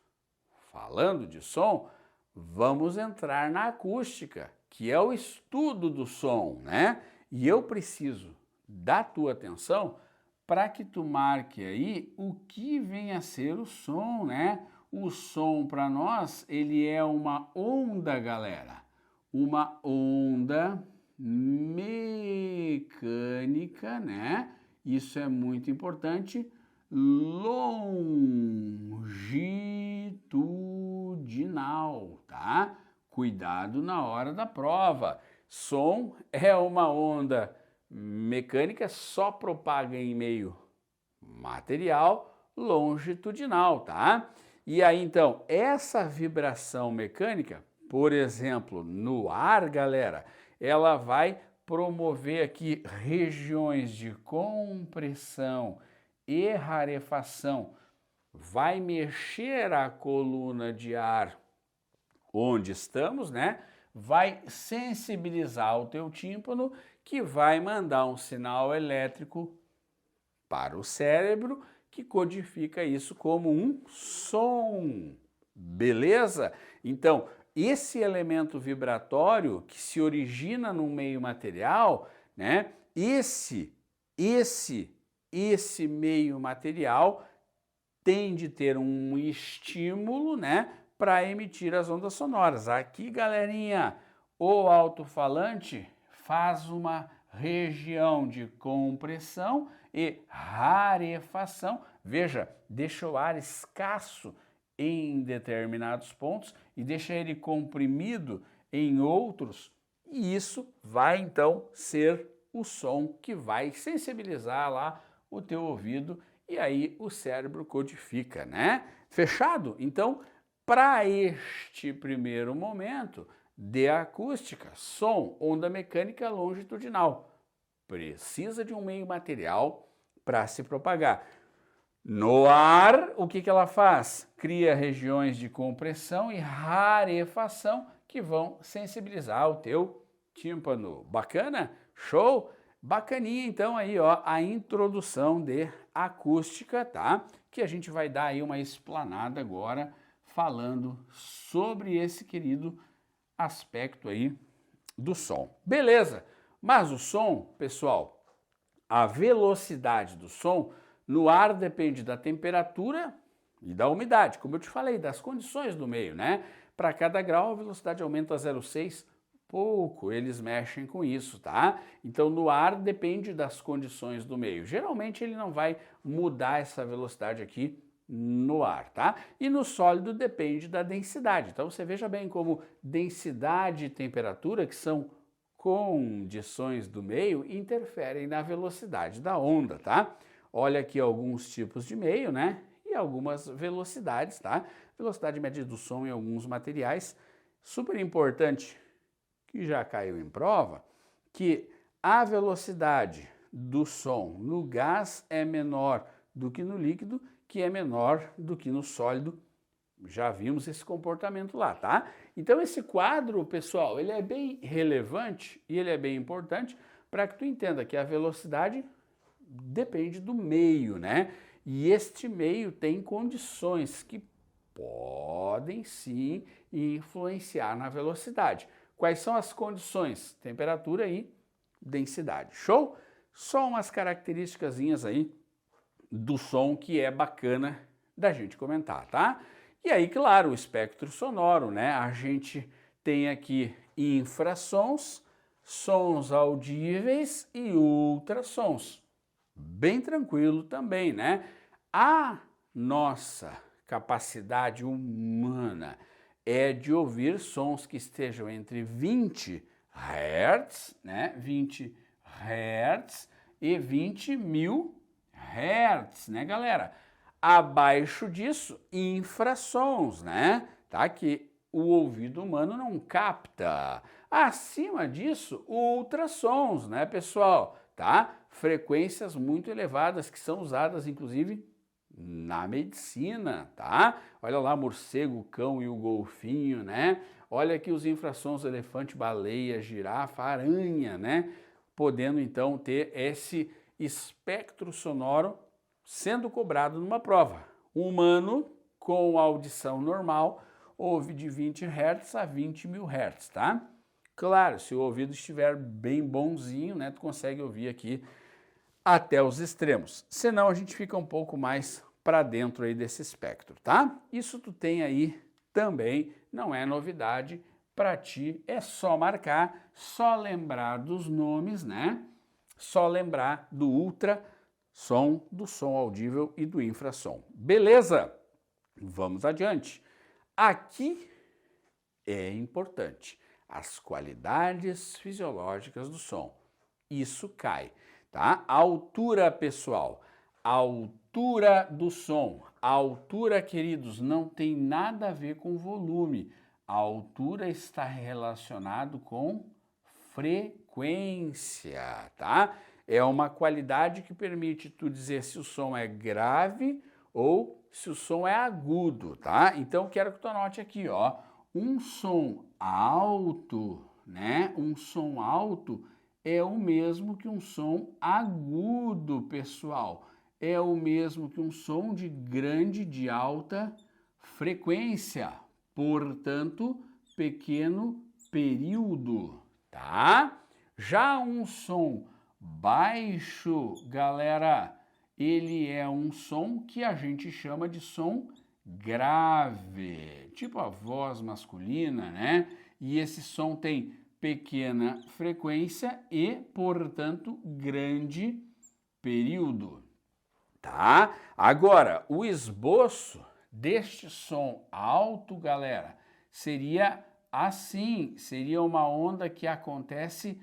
falando de som, vamos entrar na acústica, que é o estudo do som, né? E eu preciso da tua atenção para que tu marque aí o que vem a ser o som, né? O som para nós, ele é uma onda, galera. Uma onda mecânica, né? Isso é muito importante. Longitudinal, tá? Cuidado na hora da prova. Som é uma onda mecânica, só propaga em meio material longitudinal, tá? E aí, então, essa vibração mecânica, por exemplo, no ar, galera, ela vai promover aqui regiões de compressão e rarefação, vai mexer a coluna de ar onde estamos, né? Vai sensibilizar o teu tímpano, que vai mandar um sinal elétrico para o cérebro, que codifica isso como um som. Beleza? Então, esse elemento vibratório que se origina no meio material, né? Esse meio material tem de ter um estímulo, né, para emitir as ondas sonoras. Aqui, galerinha, o alto-falante faz uma região de compressão e rarefação. Veja, deixa o ar escasso em determinados pontos e deixa ele comprimido em outros, e isso vai então ser o som que vai sensibilizar lá o teu ouvido e aí o cérebro codifica, né? Fechado? Então, para este primeiro momento de acústica, som, onda mecânica longitudinal, precisa de um meio material para se propagar. No ar, o que ela faz? Cria regiões de compressão e rarefação que vão sensibilizar o teu tímpano. Bacana? Show? Bacaninha então aí, ó, a introdução de acústica, tá? Que a gente vai dar aí uma explanada agora falando sobre esse querido aspecto aí do som. Beleza? Mas o som, pessoal, a velocidade do som no ar depende da temperatura e da umidade, como eu te falei, das condições do meio, né? Para cada grau a velocidade aumenta a 0,6, pouco eles mexem com isso, tá? Então no ar depende das condições do meio. Geralmente ele não vai mudar essa velocidade aqui no ar, tá? E no sólido depende da densidade. Então você veja bem como densidade e temperatura, que são condições do meio, interferem na velocidade da onda, tá? Olha aqui alguns tipos de meio, né? E algumas velocidades, tá? Velocidade média do som em alguns materiais. Super importante, que já caiu em prova, que a velocidade do som no gás é menor do que no líquido, que é menor do que no sólido. Já vimos esse comportamento lá, tá? Então esse quadro, pessoal, ele é bem relevante e ele é bem importante para que tu entenda que a velocidade depende do meio, né? E este meio tem condições que podem sim influenciar na velocidade. Quais são as condições? Temperatura e densidade. Show? Só umas características aí do som que é bacana da gente comentar, tá? E aí, claro, o espectro sonoro, né? A gente tem aqui infrassons, sons audíveis e ultrassons. Bem tranquilo também, né? A nossa capacidade humana é de ouvir sons que estejam entre 20 Hz, né? 20 Hz e 20 mil Hz, né, galera? Abaixo disso, infrassons, né? Tá? Que o ouvido humano não capta. Acima disso, ultrassons, né, pessoal? Tá? Frequências muito elevadas que são usadas, inclusive, na medicina, tá? Olha lá, morcego, o cão e o golfinho, né? Olha aqui os infrassons, elefante, baleia, girafa, aranha, né? Podendo, então, ter esse espectro sonoro sendo cobrado numa prova. O humano, com audição normal, ouve de 20 Hz a 20 mil Hz, tá? Claro, se o ouvido estiver bem bonzinho, né, tu consegue ouvir aqui até os extremos. Senão a gente fica um pouco mais para dentro aí desse espectro, tá? Isso tu tem aí também, não é novidade para ti, é só marcar, só lembrar dos nomes, né? Só lembrar do ultrassom, do som audível e do infrassom. Beleza? Vamos adiante. Aqui é importante as qualidades fisiológicas do som. Isso cai, tá? A altura, pessoal, a altura do som. A altura, queridos, não tem nada a ver com volume. A altura está relacionado com frequência, tá? É uma qualidade que permite tu dizer se o som é grave ou se o som é agudo, tá? Então, quero que tu anote aqui, ó, um som alto, né? Um som alto é o mesmo que um som agudo, pessoal. É o mesmo que um som de grande, de alta frequência. Portanto, pequeno período, tá? Já um som baixo, galera, ele é um som que a gente chama de som grave, tipo a voz masculina, né? E esse som tem pequena frequência e, portanto, grande período, tá? Agora, o esboço deste som alto, galera, seria assim, seria uma onda que acontece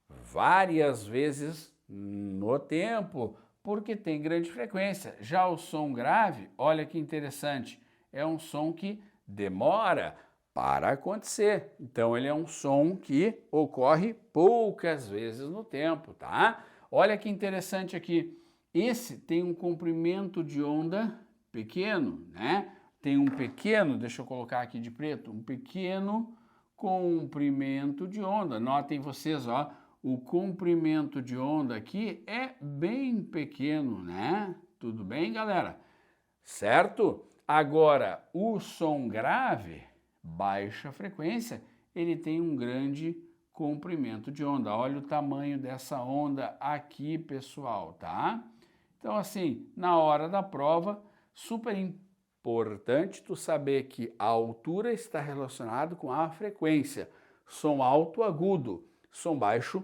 várias vezes no tempo, porque tem grande frequência. Já o som grave, olha que interessante, é um som que demora para acontecer. Então ele é um som que ocorre poucas vezes no tempo, tá? Olha que interessante aqui. Esse tem um comprimento de onda pequeno, né? Tem um pequeno, deixa eu colocar aqui de preto, um pequeno comprimento de onda. Notem vocês, ó, o comprimento de onda aqui é bem pequeno, né? Tudo bem, galera? Certo? Agora, o som grave, baixa frequência, ele tem um grande comprimento de onda. Olha o tamanho dessa onda aqui, pessoal, tá? Então, assim, na hora da prova, super importante tu saber que a altura está relacionada com a frequência. Som alto, agudo. Som baixo,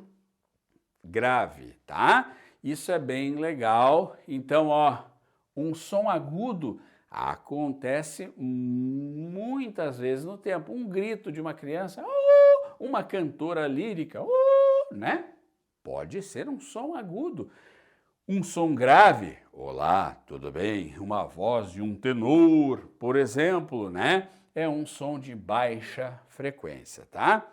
grave, tá? Isso é bem legal. Então, ó, um som agudo acontece muitas vezes no tempo. Um grito de uma criança, uma cantora lírica, né? Pode ser um som agudo. Um som grave, olá, tudo bem? Uma voz de um tenor, por exemplo, né? É um som de baixa frequência, tá?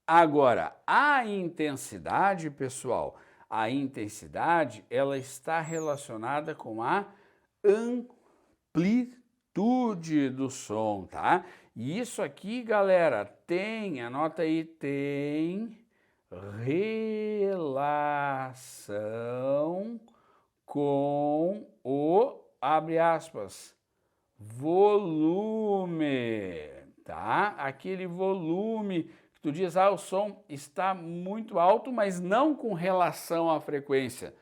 Agora, a intensidade, pessoal, a intensidade, ela está relacionada com a amplitude do som, tá? E isso aqui, galera, anota aí, tem relação com o, abre aspas, volume, tá? Aquele volume que tu diz, o som está muito alto, mas não com relação à frequência.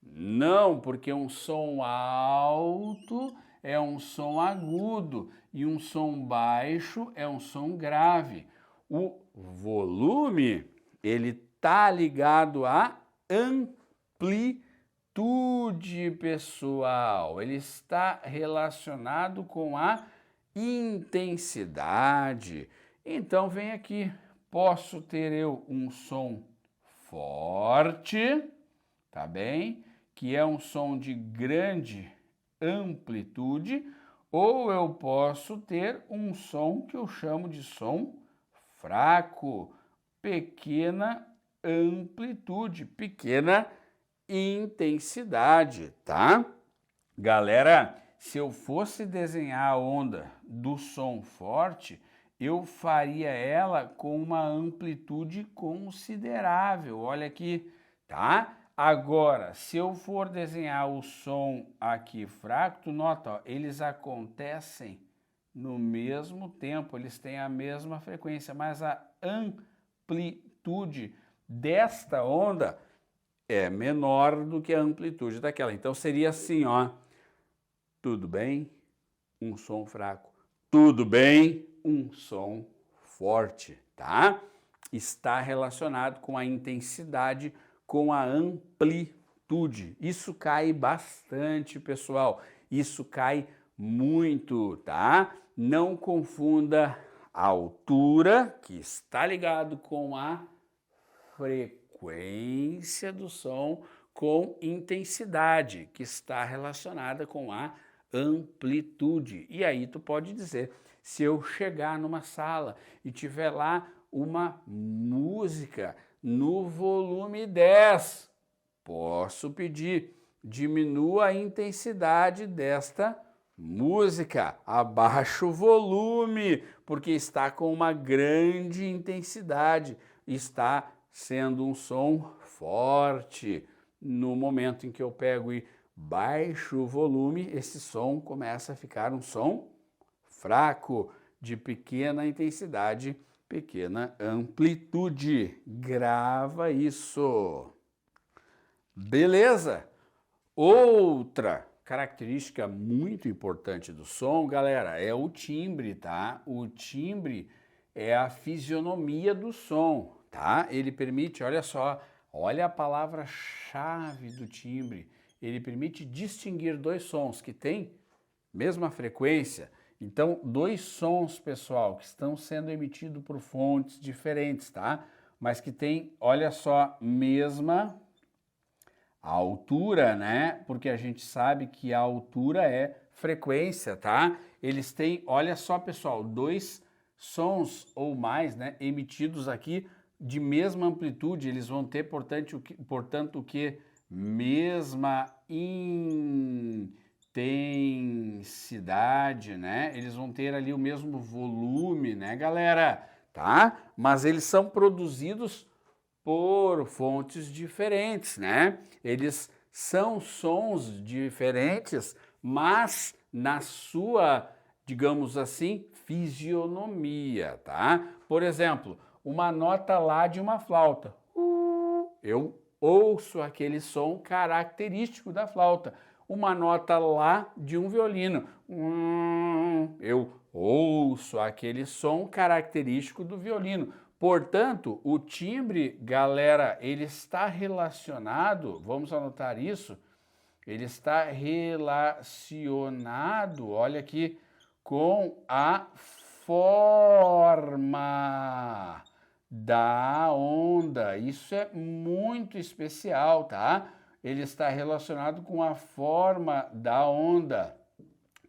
Não, porque um som alto é um som agudo e um som baixo é um som grave. O volume, ele tá ligado à amplitude, pessoal. Ele está relacionado com a intensidade. Então, vem aqui. Posso ter eu um som forte, tá bem? Que é um som de grande amplitude, ou eu posso ter um som que eu chamo de som fraco, pequena amplitude, pequena intensidade, tá? Galera, se eu fosse desenhar a onda do som forte, eu faria ela com uma amplitude considerável, olha aqui, tá? Agora, se eu for desenhar o som aqui fraco, tu nota, ó, eles acontecem no mesmo tempo, eles têm a mesma frequência, mas a amplitude desta onda é menor do que a amplitude daquela. Então seria assim, ó, tudo bem? Um som fraco. Tudo bem? Um som forte, tá? Está relacionado com a intensidade, com a amplitude. Isso cai bastante, pessoal. Isso cai muito, tá? Não confunda a altura, que está ligado com a frequência do som, com intensidade, que está relacionada com a amplitude. E aí tu pode dizer, se eu chegar numa sala e tiver lá uma música no volume 10, posso pedir, diminua a intensidade desta música, abaixa o volume, porque está com uma grande intensidade, está sendo um som forte. No momento em que eu pego e baixo o volume, esse som começa a ficar um som fraco, de pequena intensidade, pequena amplitude. Grava isso. Beleza? Outra característica muito importante do som, galera, é o timbre, tá? O timbre é a fisionomia do som, tá? Ele permite, olha só, olha a palavra-chave do timbre. Ele permite distinguir dois sons que têm mesma frequência. Então, dois sons, pessoal, que estão sendo emitidos por fontes diferentes, tá? Mas que tem, olha só, mesma altura, né? Porque a gente sabe que a altura é frequência, tá? Eles têm, olha só, pessoal, dois sons ou mais, né, emitidos aqui de mesma amplitude. Eles vão ter, portanto, o que? Mesma intensidade, né? Eles vão ter ali o mesmo volume, né, galera? Tá? Mas eles são produzidos por fontes diferentes, né? Eles são sons diferentes, mas na sua, digamos assim, fisionomia, tá? Por exemplo, uma nota lá de uma flauta. Eu ouço aquele som característico da flauta. Uma nota lá de um violino. Eu ouço aquele som característico do violino. Portanto, o timbre, galera, ele está relacionado, vamos anotar isso, ele está relacionado, olha aqui, com a forma da onda. Isso é muito especial, tá? Ele está relacionado com a forma da onda,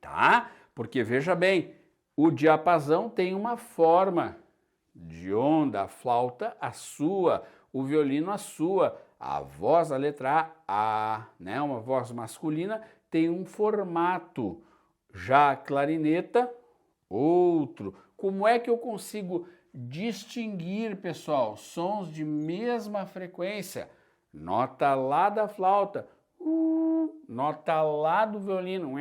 tá? Porque veja bem, o diapasão tem uma forma de onda, a flauta a sua, o violino a sua, a voz, a letra A, né? Uma voz masculina tem um formato, já a clarineta, outro. Como é que eu consigo distinguir, pessoal, sons de mesma frequência? Nota lá da flauta, nota lá do violino,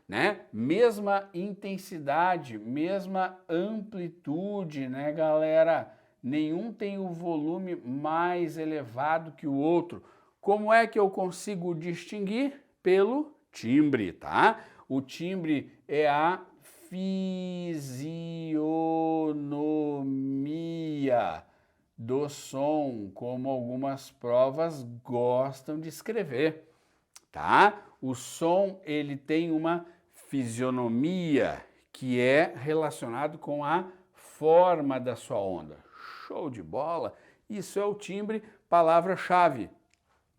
né? Mesma intensidade, mesma amplitude, né, galera? Nenhum tem o volume mais elevado que o outro. Como é que eu consigo distinguir? Pelo timbre, tá? O timbre é a fisionomia do som, como algumas provas gostam de escrever, tá? O som, ele tem uma fisionomia que é relacionado com a forma da sua onda. Show de bola! Isso é o timbre, palavra-chave.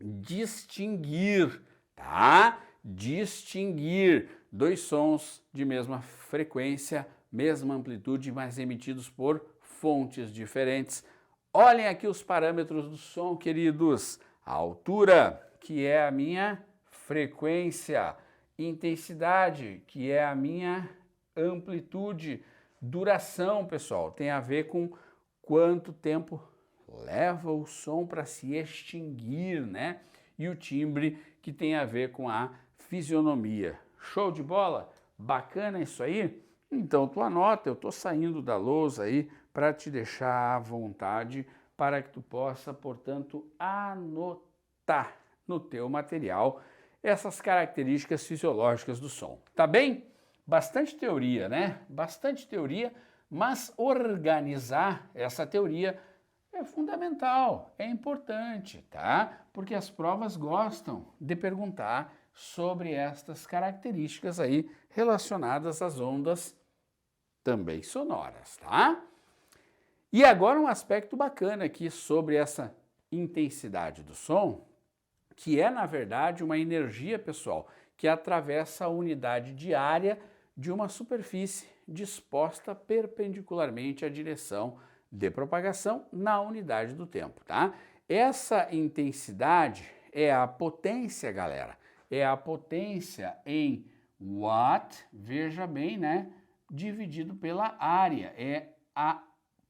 Distinguir, tá? Distinguir dois sons de mesma frequência, mesma amplitude, mas emitidos por fontes diferentes. Olhem aqui os parâmetros do som, queridos. A altura, que é a minha frequência. Intensidade, que é a minha amplitude. Duração, pessoal, tem a ver com quanto tempo leva o som para se extinguir, né? E o timbre, que tem a ver com a fisionomia. Show de bola? Bacana isso aí? Então tu anota, eu estou saindo da lousa aí para te deixar à vontade, para que tu possa, portanto, anotar no teu material essas características fisiológicas do som. Tá bem? Bastante teoria, né? Bastante teoria, mas organizar essa teoria é fundamental, é importante, tá? Porque as provas gostam de perguntar sobre estas características aí relacionadas às ondas também sonoras, tá? E agora um aspecto bacana aqui sobre essa intensidade do som, que é, na verdade, uma energia, pessoal, que atravessa a unidade de área de uma superfície disposta perpendicularmente à direção de propagação na unidade do tempo, tá? Essa intensidade é a potência, galera, é a potência em watt, veja bem, né? Dividido pela área, é a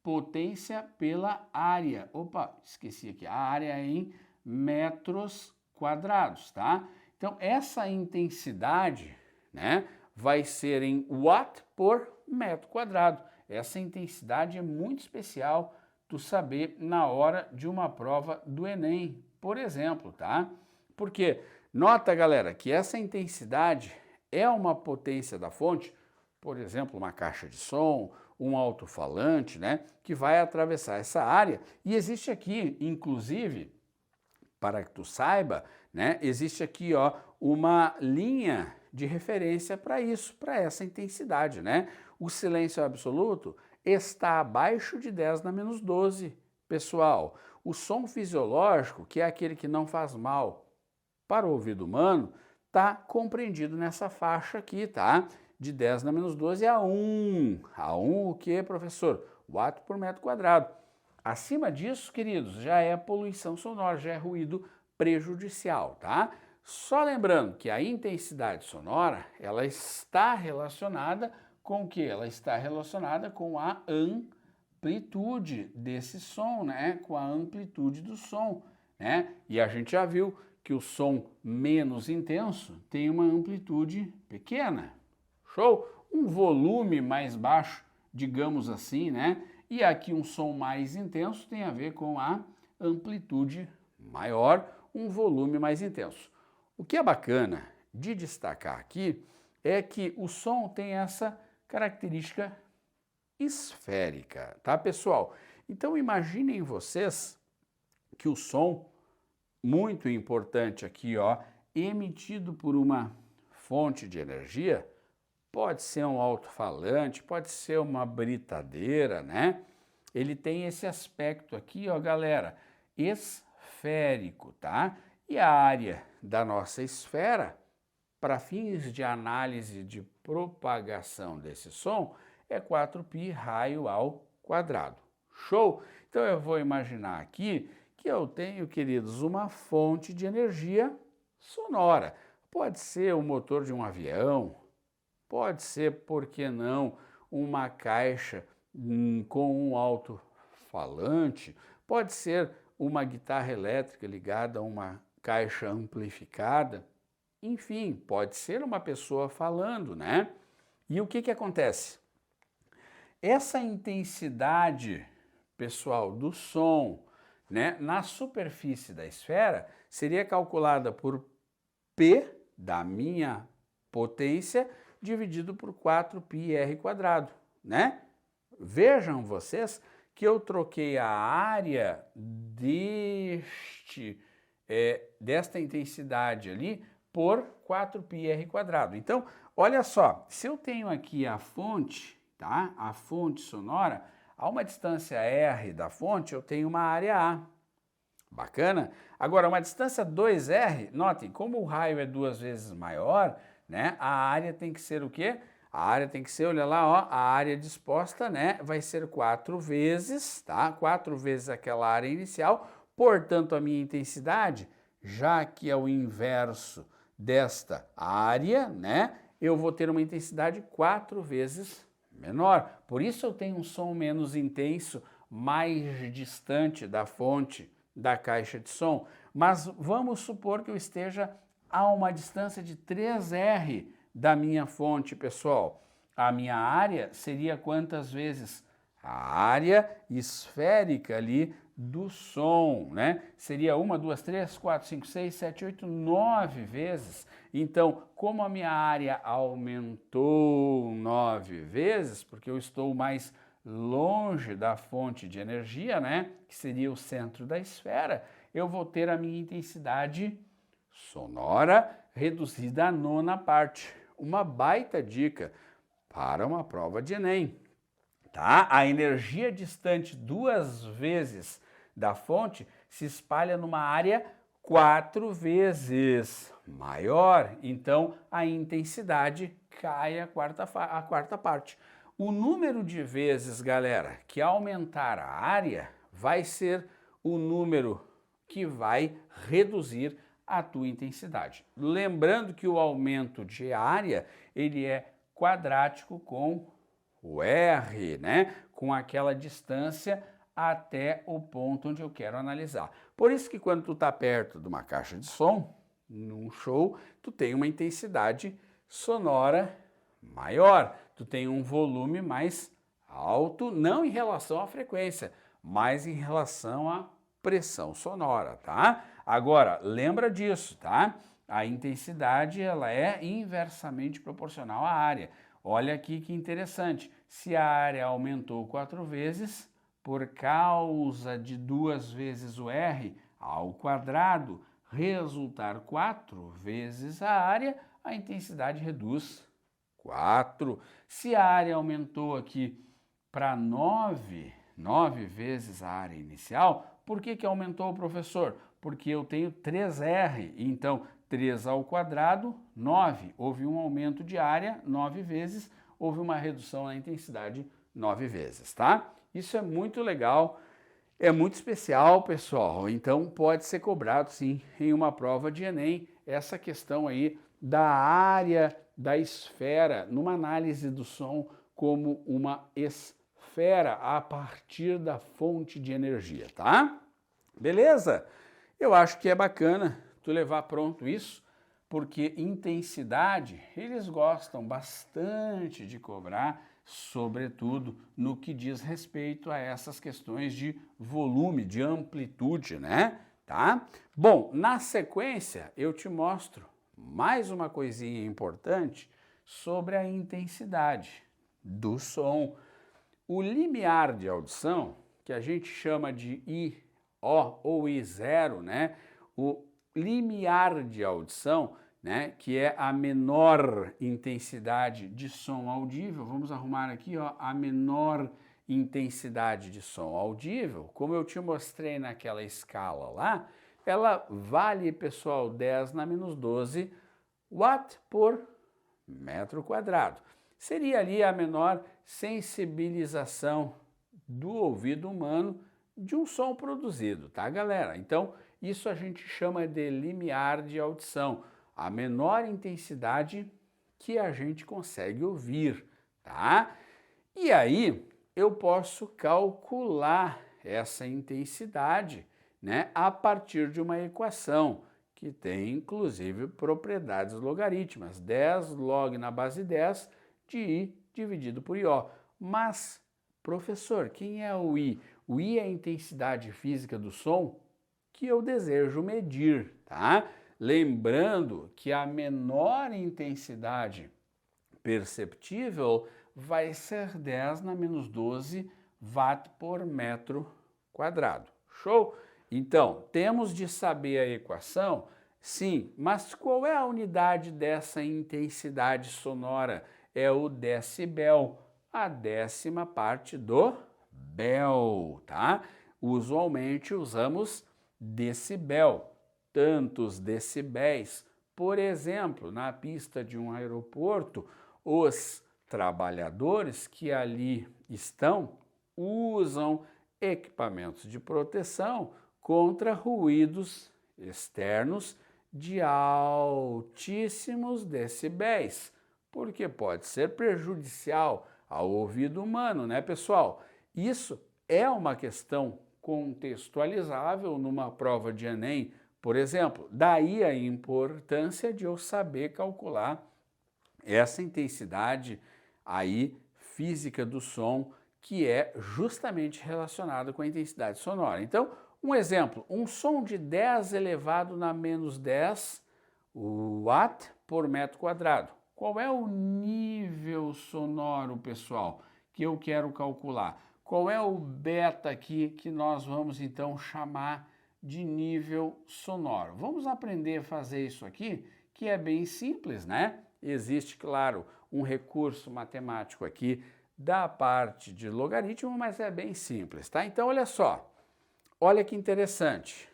potência pela área. Opa, esqueci aqui, a área é em metros quadrados, tá? Então, essa intensidade, né, vai ser em watt por metro quadrado. Essa intensidade é muito especial tu saber na hora de uma prova do Enem, por exemplo, tá? Porque, nota, galera, que essa intensidade é uma potência da fonte, por exemplo, uma caixa de som, um alto-falante, né, que vai atravessar essa área. E existe aqui, inclusive, para que tu saiba, né, existe aqui, ó, uma linha de referência para isso, para essa intensidade, né? O silêncio absoluto está abaixo de 10 na menos 12, pessoal. O som fisiológico, que é aquele que não faz mal para o ouvido humano, está compreendido nessa faixa aqui, tá? De 10 na menos 12 a 1. A 1 o que, professor? Watt por metro quadrado. Acima disso, queridos, já é poluição sonora, já é ruído prejudicial, tá? Só lembrando que a intensidade sonora, ela está relacionada com o quê? Ela está relacionada com a amplitude desse som, né? Com a amplitude do som, né? E a gente já viu que o som menos intenso tem uma amplitude pequena. Show? Um volume mais baixo, digamos assim, né? E aqui um som mais intenso tem a ver com a amplitude maior, um volume mais intenso. O que é bacana de destacar aqui é que o som tem essa característica esférica, tá, pessoal? Então imaginem vocês que o som, muito importante aqui, ó, emitido por uma fonte de energia, pode ser um alto-falante, pode ser uma britadeira, né? Ele tem esse aspecto aqui, ó, galera, esférico, tá? E a área da nossa esfera, para fins de análise de propagação desse som, é 4π raio ao quadrado. Show? Então eu vou imaginar aqui que eu tenho, queridos, uma fonte de energia sonora. Pode ser o motor de um avião, pode ser, por que não, uma caixa com um alto-falante, pode ser uma guitarra elétrica ligada a uma caixa amplificada, enfim, pode ser uma pessoa falando, né? E o que acontece? Essa intensidade, pessoal, do som, né, na superfície da esfera seria calculada por P da minha potência dividido por 4πr², né? Vejam vocês que eu troquei a área desta intensidade ali por 4πr². Então, olha só, se eu tenho aqui a fonte, tá? A fonte sonora, a uma distância r da fonte, eu tenho uma área A. Bacana? Agora, uma distância 2r, notem, como o raio é 2 vezes maior, né? A área tem que ser o quê? A área tem que ser, olha lá, ó, a área disposta, né? Vai ser 4 vezes, tá? 4 vezes aquela área inicial. Portanto, a minha intensidade, já que é o inverso desta área, né? Eu vou ter uma intensidade 4 vezes menor. Por isso eu tenho um som menos intenso, mais distante da fonte da caixa de som. Mas vamos supor que eu esteja a uma distância de 3r da minha fonte, pessoal. A minha área seria quantas vezes? A área esférica ali do som, né? Seria 1, 2, 3, 4, 5, 6, 7, 8, 9 vezes. Então, como a minha área aumentou 9 vezes, porque eu estou mais longe da fonte de energia, né? Que seria o centro da esfera, eu vou ter a minha intensidade sonora reduzida à 9ª parte. Uma baita dica para uma prova de Enem. Tá? A energia distante 2 vezes da fonte se espalha numa área 4 vezes maior. Então, a intensidade cai a quarta parte. O número de vezes, galera, que aumentar a área vai ser o número que vai reduzir a tua intensidade. Lembrando que o aumento de área, ele é quadrático com o R, né? Com aquela distância até o ponto onde eu quero analisar. Por isso que quando tu está perto de uma caixa de som, num show, tu tem uma intensidade sonora maior, tu tem um volume mais alto, não em relação à frequência, mas em relação à pressão sonora, tá? Agora, lembra disso, tá? A intensidade, ela é inversamente proporcional à área. Olha aqui que interessante, se a área aumentou 4 vezes, por causa de 2 vezes o R ao quadrado, resultar 4 vezes a área, a intensidade reduz 4. Se a área aumentou aqui para 9 vezes a área inicial, por que aumentou, professor? Porque eu tenho 3R, então 3 ao quadrado, 9. Houve um aumento de área 9 vezes, houve uma redução na intensidade 9 vezes, tá? Isso é muito legal, é muito especial, pessoal. Então pode ser cobrado, sim, em uma prova de Enem, essa questão aí da área da esfera, numa análise do som como uma esfera a partir da fonte de energia, tá? Beleza? Eu acho que é bacana tu levar pronto isso, porque intensidade eles gostam bastante de cobrar, sobretudo no que diz respeito a essas questões de volume, de amplitude, né? Tá? Bom, na sequência eu te mostro mais uma coisinha importante sobre a intensidade do som. O limiar de audição, que a gente chama de I0 ou I0, né? O limiar de audição, né, que é a menor intensidade de som audível. Vamos arrumar aqui, ó, a menor intensidade de som audível. Como eu te mostrei naquela escala lá, ela vale, pessoal, 10 na menos 12 watt por metro quadrado. Seria ali a menor sensibilização do ouvido humano de um som produzido, tá, galera? Então, isso a gente chama de limiar de audição, a menor intensidade que a gente consegue ouvir, tá? E aí, eu posso calcular essa intensidade, né, a partir de uma equação que tem, inclusive, propriedades logarítmicas, 10 log na base 10 de I dividido por IO. Mas, professor, quem é o I? O I é a intensidade física do som que eu desejo medir, tá? Lembrando que a menor intensidade perceptível vai ser 10 na menos 12 watt por metro quadrado. Show? Então, temos de saber a equação? Sim, mas qual é a unidade dessa intensidade sonora? É o decibel, a 10ª parte do bel, tá? Usualmente usamos decibel, tantos decibéis. Por exemplo, na pista de um aeroporto, os trabalhadores que ali estão usam equipamentos de proteção contra ruídos externos de altíssimos decibéis, porque pode ser prejudicial ao ouvido humano, né, pessoal? Isso é uma questão contextualizável numa prova de Enem, por exemplo. Daí a importância de eu saber calcular essa intensidade aí física do som, que é justamente relacionada com a intensidade sonora. Então, um exemplo, um som de 10 elevado na menos 10 watt por metro quadrado. Qual é o nível sonoro, pessoal, que eu quero calcular? Qual é o beta aqui que nós vamos então chamar de nível sonoro? Vamos aprender a fazer isso aqui, que é bem simples, né? Existe, claro, um recurso matemático aqui da parte de logaritmo, mas é bem simples, tá? Então, olha só, olha que interessante.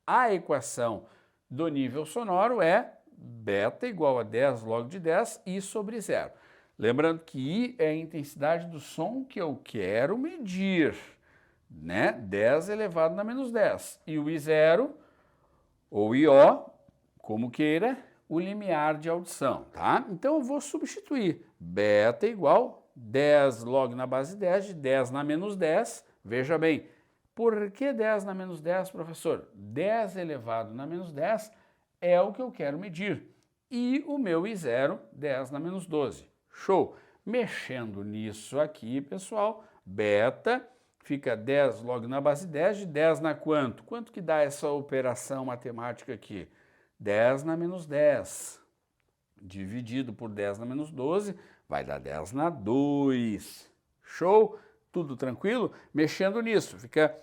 A equação do nível sonoro é beta igual a 10 log de 10 I sobre 0. Lembrando que I é a intensidade do som que eu quero medir, né? 10 elevado na menos 10. E o I0, ou IO, como queira, o limiar de audição, tá? Então eu vou substituir beta igual 10 log na base 10 de 10 na menos 10. Veja bem, por que 10 na menos 10, professor? 10 elevado na menos 10 é o que eu quero medir. E o meu I0, 10 na menos 12. Show! Mexendo nisso aqui, pessoal, beta fica 10 log na base 10 de 10 na quanto? Quanto que dá essa operação matemática aqui? 10 na menos 10 dividido por 10 na menos 12 vai dar 10 na 2. Show? Tudo tranquilo? Mexendo nisso, fica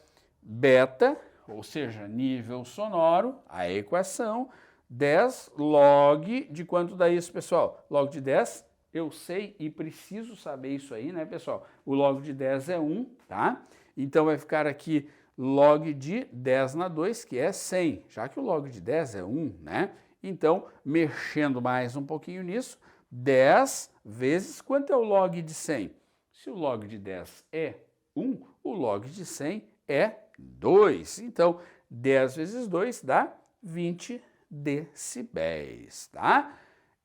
beta, ou seja, nível sonoro, a equação, 10 log de quanto dá isso, pessoal? Log de 10, eu sei e preciso saber isso aí, né, pessoal? O log de 10 é 1, tá? Então vai ficar aqui log de 10 na 2, que é 100, já que o log de 10 é 1, né? Então, mexendo mais um pouquinho nisso, 10 vezes quanto é o log de 100? Se o log de 10 é 1, o log de 100 é 2. Então, 10 vezes 2 dá 20 decibéis, tá?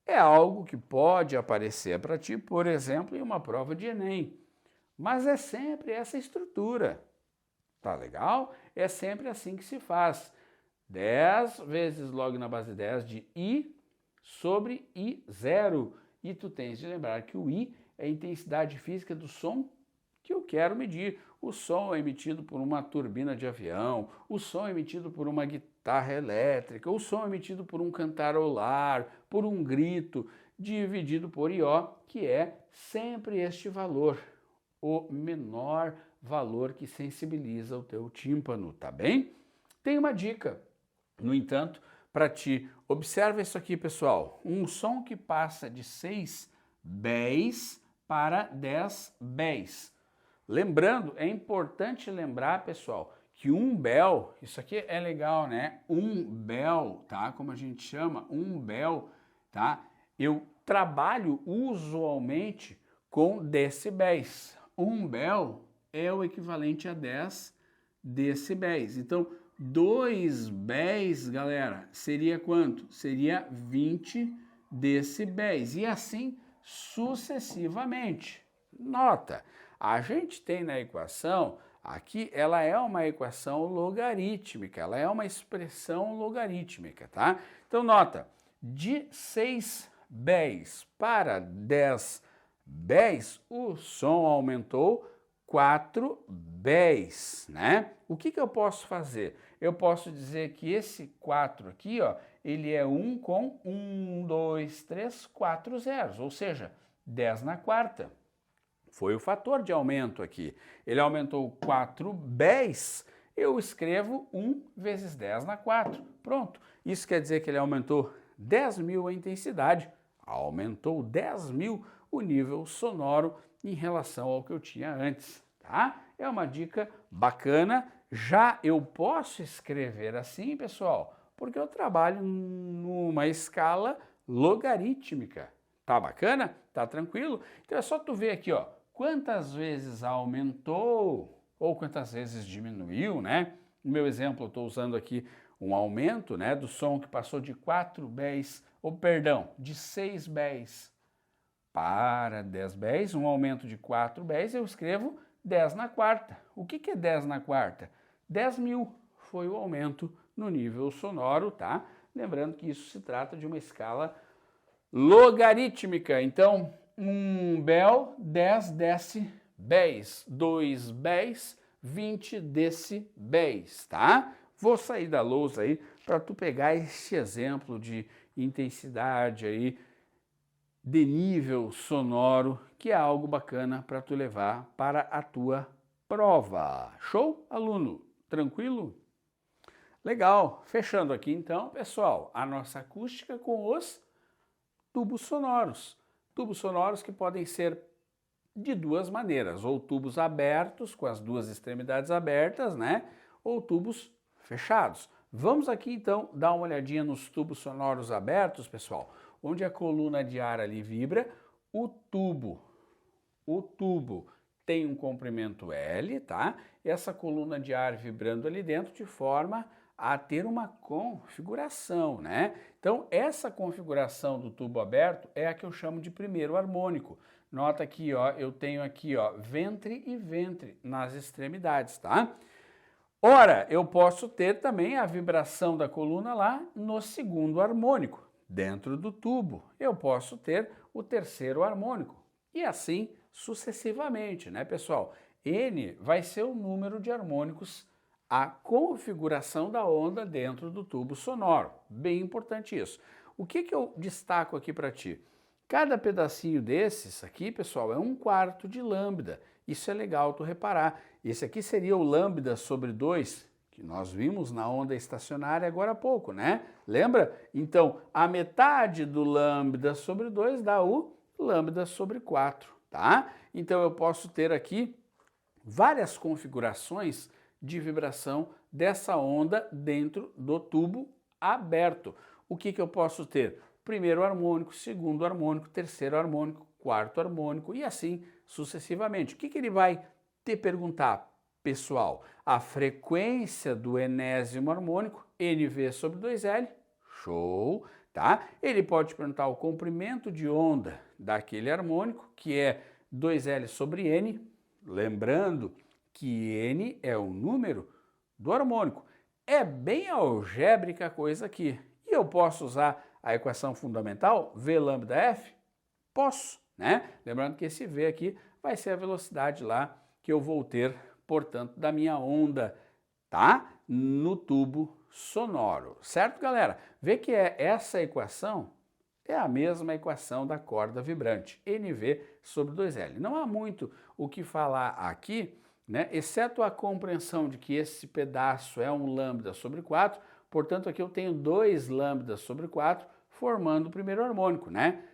É algo que pode aparecer para ti, por exemplo, em uma prova de Enem. Mas é sempre essa estrutura. Tá legal? É sempre assim que se faz. 10 vezes log na base 10 de I sobre I0. E tu tens de lembrar que o I é a intensidade física do som que eu quero medir. O som é emitido por uma turbina de avião, o som é emitido por uma guitarra elétrica, o som é emitido por um cantarolar, por um grito, dividido por IO, que é sempre este valor, o menor valor que sensibiliza o teu tímpano, tá bem? Tem uma dica, no entanto, para ti. Observa isso aqui, pessoal. Um som que passa de 6 béis para 10 béis. Lembrando, é importante lembrar, pessoal, que um bel, isso aqui é legal, né? Um bel, tá? Como a gente chama, um bel, tá? Eu trabalho usualmente com decibéis. Um bel é o equivalente a 10 decibéis. Então, 2 béis, galera, seria quanto? Seria 20 decibéis. E assim sucessivamente. Nota, a gente tem na equação, aqui ela é uma equação logarítmica, ela é uma expressão logarítmica, tá? Então, nota, de 6 béis para 10 béis, o som aumentou 4 béis, né? O que eu posso fazer? Eu posso dizer que esse 4 aqui, ó, ele é 1 com 1, 2, 3, 4 zeros, ou seja, 10 na quarta. Foi o fator de aumento aqui. Ele aumentou 4 béis, eu escrevo 1 vezes 10 na 4. Pronto. Isso quer dizer que ele aumentou 10.000 a intensidade, aumentou 10.000 o nível sonoro em relação ao que eu tinha antes, tá? É uma dica bacana. Já eu posso escrever assim, pessoal, porque eu trabalho numa escala logarítmica. Tá bacana? Tá tranquilo? Então é só tu ver aqui, ó, quantas vezes aumentou ou quantas vezes diminuiu, né? No meu exemplo, eu estou usando aqui um aumento, né, do som que passou de 4 béis, ou perdão, de 6 béis para 10 béis, um aumento de 4 béis, eu escrevo 10 na quarta. O que é 10 na quarta? 10.000 foi o aumento no nível sonoro, tá? Lembrando que isso se trata de uma escala logarítmica. Então, 1 bél, 10 decibéis, 2 béis, 20 decibéis, tá? Vou sair da lousa aí para tu pegar esse exemplo de intensidade aí, de nível sonoro, que é algo bacana para tu levar para a tua prova. Show, aluno? Tranquilo? Legal. Fechando aqui então, pessoal, a nossa acústica com os tubos sonoros. Tubos sonoros que podem ser de duas maneiras, ou tubos abertos, com as duas extremidades abertas, né? Ou tubos fechados. Vamos aqui então dar uma olhadinha nos tubos sonoros abertos, pessoal, onde a coluna de ar ali vibra, o tubo tem um comprimento L, tá? Essa coluna de ar vibrando ali dentro de forma a ter uma configuração, né? Então, essa configuração do tubo aberto é a que eu chamo de primeiro harmônico. Nota aqui, ó, eu tenho aqui, ó, ventre e ventre nas extremidades, tá? Ora, eu posso ter também a vibração da coluna lá no segundo harmônico, dentro do tubo. Eu posso ter o terceiro harmônico e assim sucessivamente, né, pessoal? N vai ser o número de harmônicos, a configuração da onda dentro do tubo sonoro. Bem importante isso. O que eu destaco aqui para ti? Cada pedacinho desses aqui, pessoal, é 1/4 de lambda. Isso é legal tu reparar. Esse aqui seria o lambda sobre 2, que nós vimos na onda estacionária agora há pouco, né? Lembra? Então, a metade do lambda sobre 2 dá o lambda sobre 4, tá? Então, eu posso ter aqui várias configurações de vibração dessa onda dentro do tubo aberto. O que eu posso ter? Primeiro harmônico, segundo harmônico, terceiro harmônico, quarto harmônico e assim sucessivamente. O que ele vai te perguntar, pessoal? A frequência do enésimo harmônico, NV sobre 2L, show, tá? Ele pode te perguntar o comprimento de onda daquele harmônico, que é 2L sobre N, lembrando que N é o número do harmônico. É bem algébrica a coisa aqui. E eu posso usar a equação fundamental, V lambda F? Posso, né? Lembrando que esse V aqui vai ser a velocidade lá que eu vou ter, portanto, da minha onda, tá? No tubo sonoro, certo, galera? Vê que essa equação é a mesma equação da corda vibrante, NV sobre 2L. Não há muito o que falar aqui, né? Exceto a compreensão de que esse pedaço é um lambda sobre 4, portanto, aqui eu tenho 2 lambdas sobre 4, formando o primeiro harmônico, né?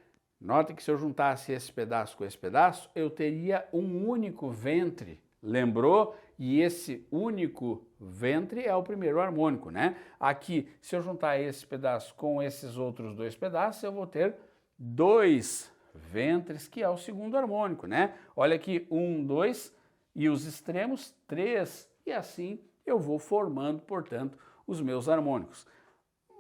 Nota que se eu juntasse esse pedaço com esse pedaço, eu teria um único ventre, lembrou? E esse único ventre é o primeiro harmônico, né? Aqui, se eu juntar esse pedaço com esses outros 2 pedaços, eu vou ter 2 ventres, que é o segundo harmônico, né? Olha aqui, 1, 2, e os extremos 3, e assim eu vou formando, portanto, os meus harmônicos.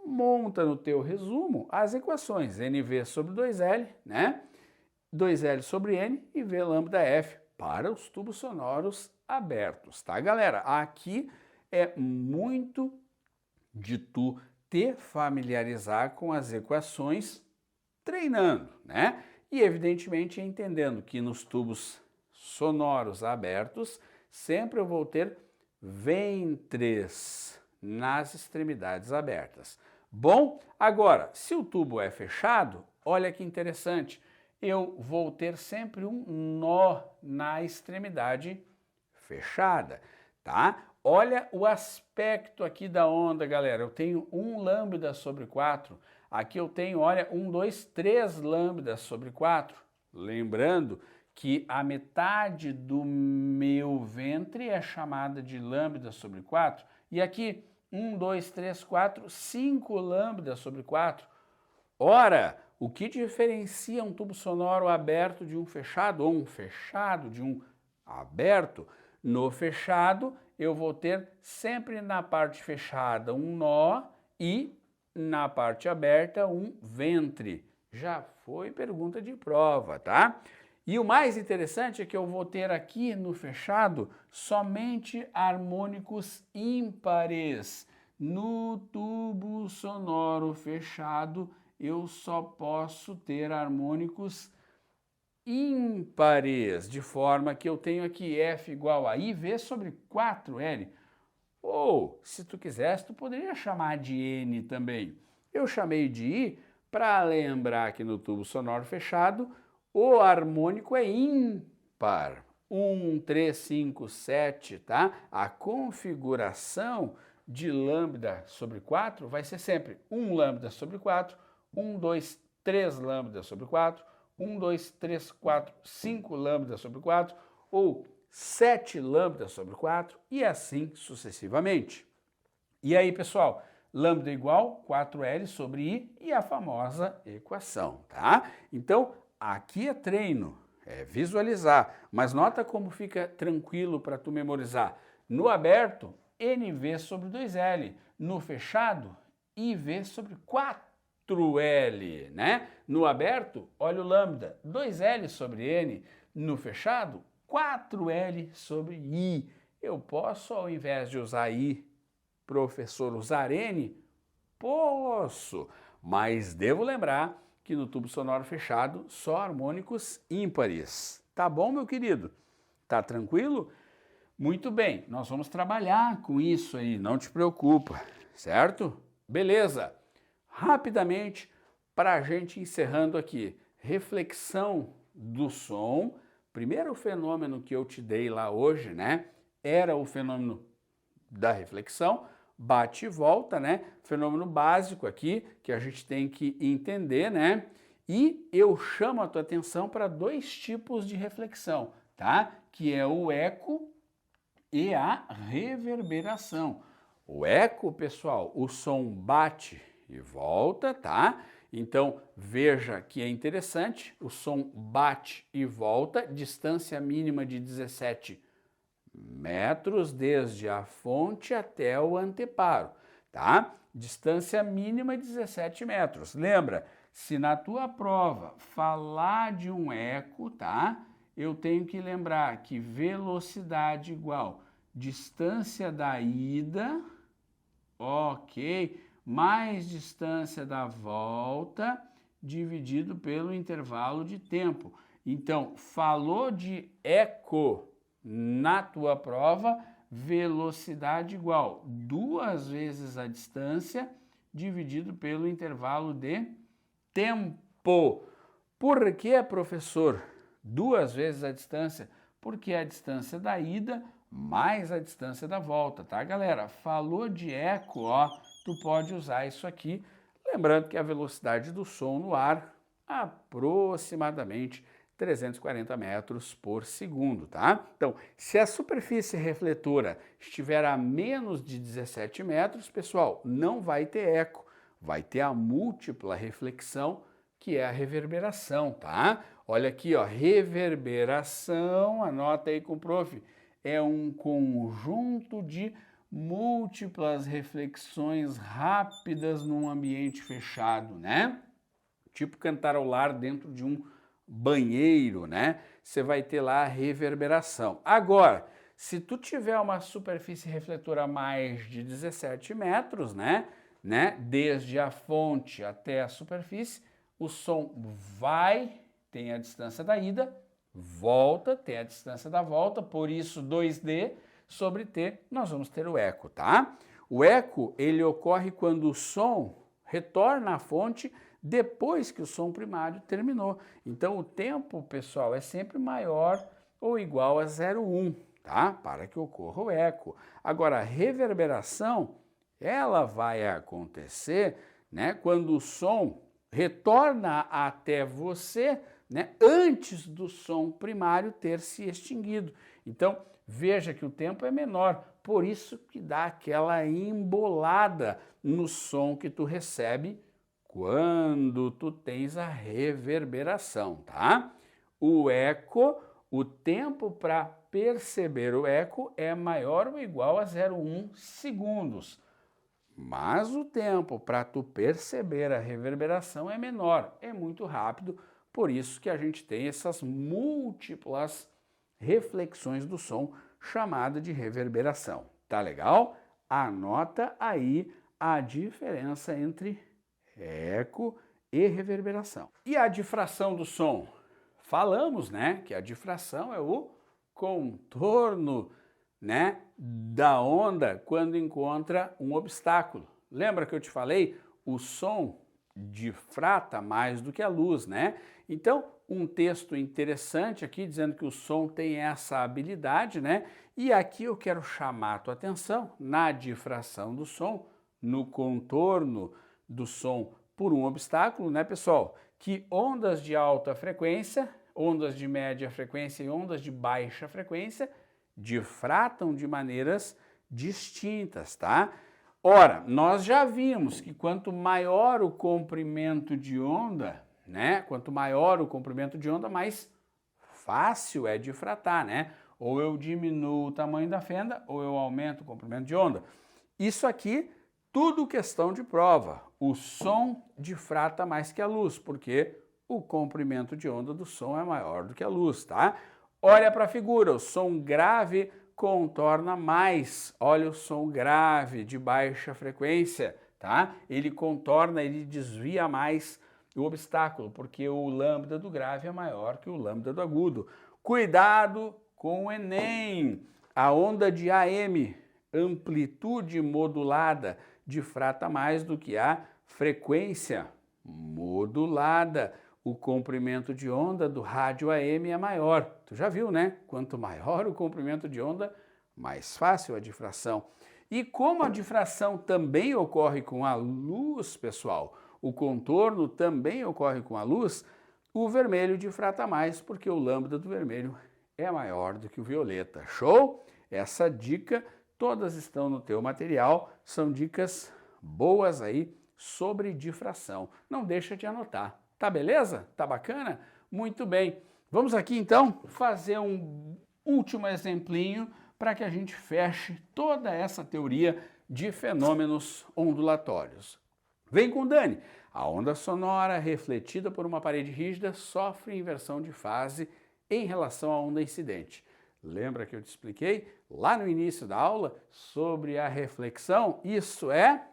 Monta no teu resumo as equações NV sobre 2L, né? 2L sobre N e V lambda F para os tubos sonoros abertos, tá, galera? Aqui é muito de tu te familiarizar com as equações treinando, né? E evidentemente entendendo que nos tubos sonoros abertos sempre eu vou ter ventres nas extremidades abertas. Bom, agora, se o tubo é fechado, olha que interessante, eu vou ter sempre um nó na extremidade fechada, tá? Olha o aspecto aqui da onda, galera. Eu tenho 1 lambda sobre 4. Aqui eu tenho, olha, 1, 2, 3 lambdas sobre 4. Lembrando que a metade do meu ventre é chamada de lambda sobre 4. E aqui, 1, 2, 3, 4, 5 lambdas sobre 4. Ora, o que diferencia um tubo sonoro aberto de um fechado, ou um fechado de um aberto? No fechado, eu vou ter sempre na parte fechada um nó e na parte aberta um ventre. Já foi pergunta de prova, tá? E o mais interessante é que eu vou ter aqui no fechado somente harmônicos ímpares. No tubo sonoro fechado, eu só posso ter harmônicos ímpares, de forma que eu tenho aqui F igual a IV sobre 4L. Ou, se tu quisesse, tu poderia chamar de N também. Eu chamei de I para lembrar que no tubo sonoro fechado o harmônico é ímpar. 1, 3, 5, 7, tá? A configuração de lambda sobre 4 vai ser sempre 1 lambda sobre 4, 1, 2, 3 lambda sobre 4, 1, 2, 3, 4, 5 lambda sobre 4, ou 7 lambda sobre 4, e assim sucessivamente. E aí, pessoal, lambda igual 4L sobre I e a famosa equação, tá? Então, aqui é treino, é visualizar, mas nota como fica tranquilo para tu memorizar. No aberto, NV sobre 2L. No fechado, IV sobre 4L, né? No aberto, olha o lambda, 2L sobre N. No fechado, 4L sobre I. Eu posso, ao invés de usar I, professor, usar N? Posso, mas devo lembrar que no tubo sonoro fechado, só harmônicos ímpares. Tá bom, meu querido? Tá tranquilo? Muito bem, nós vamos trabalhar com isso aí, não te preocupa, certo? Beleza. Rapidamente, para a gente encerrando aqui, reflexão do som. Primeiro fenômeno que eu te dei lá hoje, né, era o fenômeno da reflexão, bate e volta, né, fenômeno básico aqui, que a gente tem que entender, né, e eu chamo a tua atenção para 2 tipos de reflexão, tá, que é o eco e a reverberação. O eco, pessoal, o som bate e volta, tá? Então, veja que é interessante, o som bate e volta, distância mínima de 17 metros desde a fonte até o anteparo, tá? Distância mínima 17 metros. Lembra, se na tua prova falar de um eco, tá? Eu tenho que lembrar que velocidade igual distância da ida, ok, mais distância da volta, dividido pelo intervalo de tempo. Então, falou de eco na tua prova, velocidade igual 2 vezes a distância, dividido pelo intervalo de tempo. Por que, professor, 2 vezes a distância? Porque é a distância da ida mais a distância da volta, tá, galera? Falou de eco, ó, tu pode usar isso aqui, lembrando que a velocidade do som no ar aproximadamente 340 metros por segundo, tá? Então, se a superfície refletora estiver a menos de 17 metros, pessoal, não vai ter eco, vai ter a múltipla reflexão, que é a reverberação, tá? Olha aqui, ó, reverberação, anota aí com o prof, é um conjunto de múltiplas reflexões rápidas num ambiente fechado, né? Tipo cantarolar dentro de um banheiro, né? Você vai ter lá a reverberação. Agora, se tu tiver uma superfície refletora a mais de 17 metros, né? Desde a fonte até a superfície, o som vai, tem a distância da ida, volta, tem a distância da volta, por isso 2D sobre T, nós vamos ter o eco, tá? O eco, ele ocorre quando o som retorna à fonte depois que o som primário terminou. Então, o tempo, pessoal, é sempre maior ou igual a 0,1, tá? Para que ocorra o eco. Agora, a reverberação, ela vai acontecer, né, quando o som retorna até você, né, antes do som primário ter se extinguido. Então, veja que o tempo é menor, por isso que dá aquela embolada no som que tu recebe quando tu tens a reverberação, tá? O eco, o tempo para perceber o eco é maior ou igual a 0,1 segundos. Mas o tempo para tu perceber a reverberação é menor, é muito rápido, por isso que a gente tem essas múltiplas reflexões do som chamada de reverberação. Tá legal? Anota aí a diferença entre eco e reverberação. E a difração do som? Falamos, né, que a difração é o contorno, né, da onda quando encontra um obstáculo. Lembra que eu te falei? O som difrata mais do que a luz, né? Então, um texto interessante aqui dizendo que o som tem essa habilidade, né? E aqui eu quero chamar a tua atenção na difração do som, no contorno do som por um obstáculo, né, pessoal? Que ondas de alta frequência, ondas de média frequência e ondas de baixa frequência difratam de maneiras distintas, tá? Ora, nós já vimos que quanto maior o comprimento de onda, né? Quanto maior o comprimento de onda, mais fácil é difratar, né? Ou eu diminuo o tamanho da fenda, ou eu aumento o comprimento de onda. Isso aqui, tudo questão de prova. O som difrata mais que a luz, porque o comprimento de onda do som é maior do que a luz, tá? Olha para a figura, o som grave contorna mais. Olha o som grave de baixa frequência, tá? Ele contorna, ele desvia mais o obstáculo, porque o lambda do grave é maior que o lambda do agudo. Cuidado com o Enem! A onda de AM, amplitude modulada, difrata mais do que a frequência modulada. O comprimento de onda do rádio AM é maior. Tu já viu, né? Quanto maior o comprimento de onda, mais fácil a difração. E como a difração também ocorre com a luz, pessoal, o contorno também ocorre com a luz, o vermelho difrata mais, porque o lambda do vermelho é maior do que o violeta. Show? Essa dica, todas estão no teu material, são dicas boas aí sobre difração. Não deixa de anotar. Tá beleza? Tá bacana? Muito bem. Vamos aqui então fazer um último exemplinho para que a gente feche toda essa teoria de fenômenos ondulatórios. Vem com o Dani. A onda sonora refletida por uma parede rígida sofre inversão de fase em relação à onda incidente. Lembra que eu te expliquei lá no início da aula sobre a reflexão? Isso é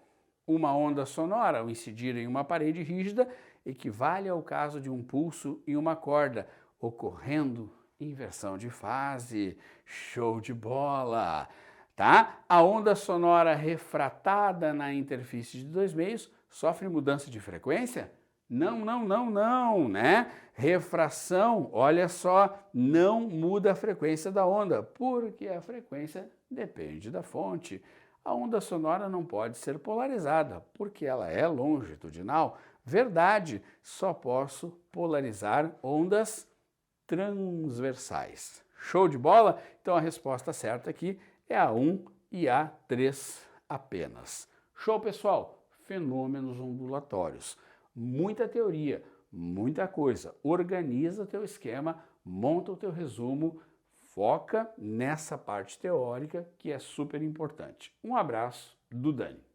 uma onda sonora ao incidir em uma parede rígida equivale ao caso de um pulso em uma corda, ocorrendo inversão de fase. Show de bola! Tá? A onda sonora refratada na interfície de dois meios sofre mudança de frequência? Não, né? Refração, olha só, não muda a frequência da onda, porque a frequência depende da fonte. A onda sonora não pode ser polarizada, porque ela é longitudinal. Verdade, só posso polarizar ondas transversais. Show de bola? Então a resposta certa aqui é a 1 e a 3 apenas. Show, pessoal? Fenômenos ondulatórios. Muita teoria, muita coisa. Organiza o teu esquema, monta o teu resumo. Foca nessa parte teórica que é super importante. Um abraço do Dani.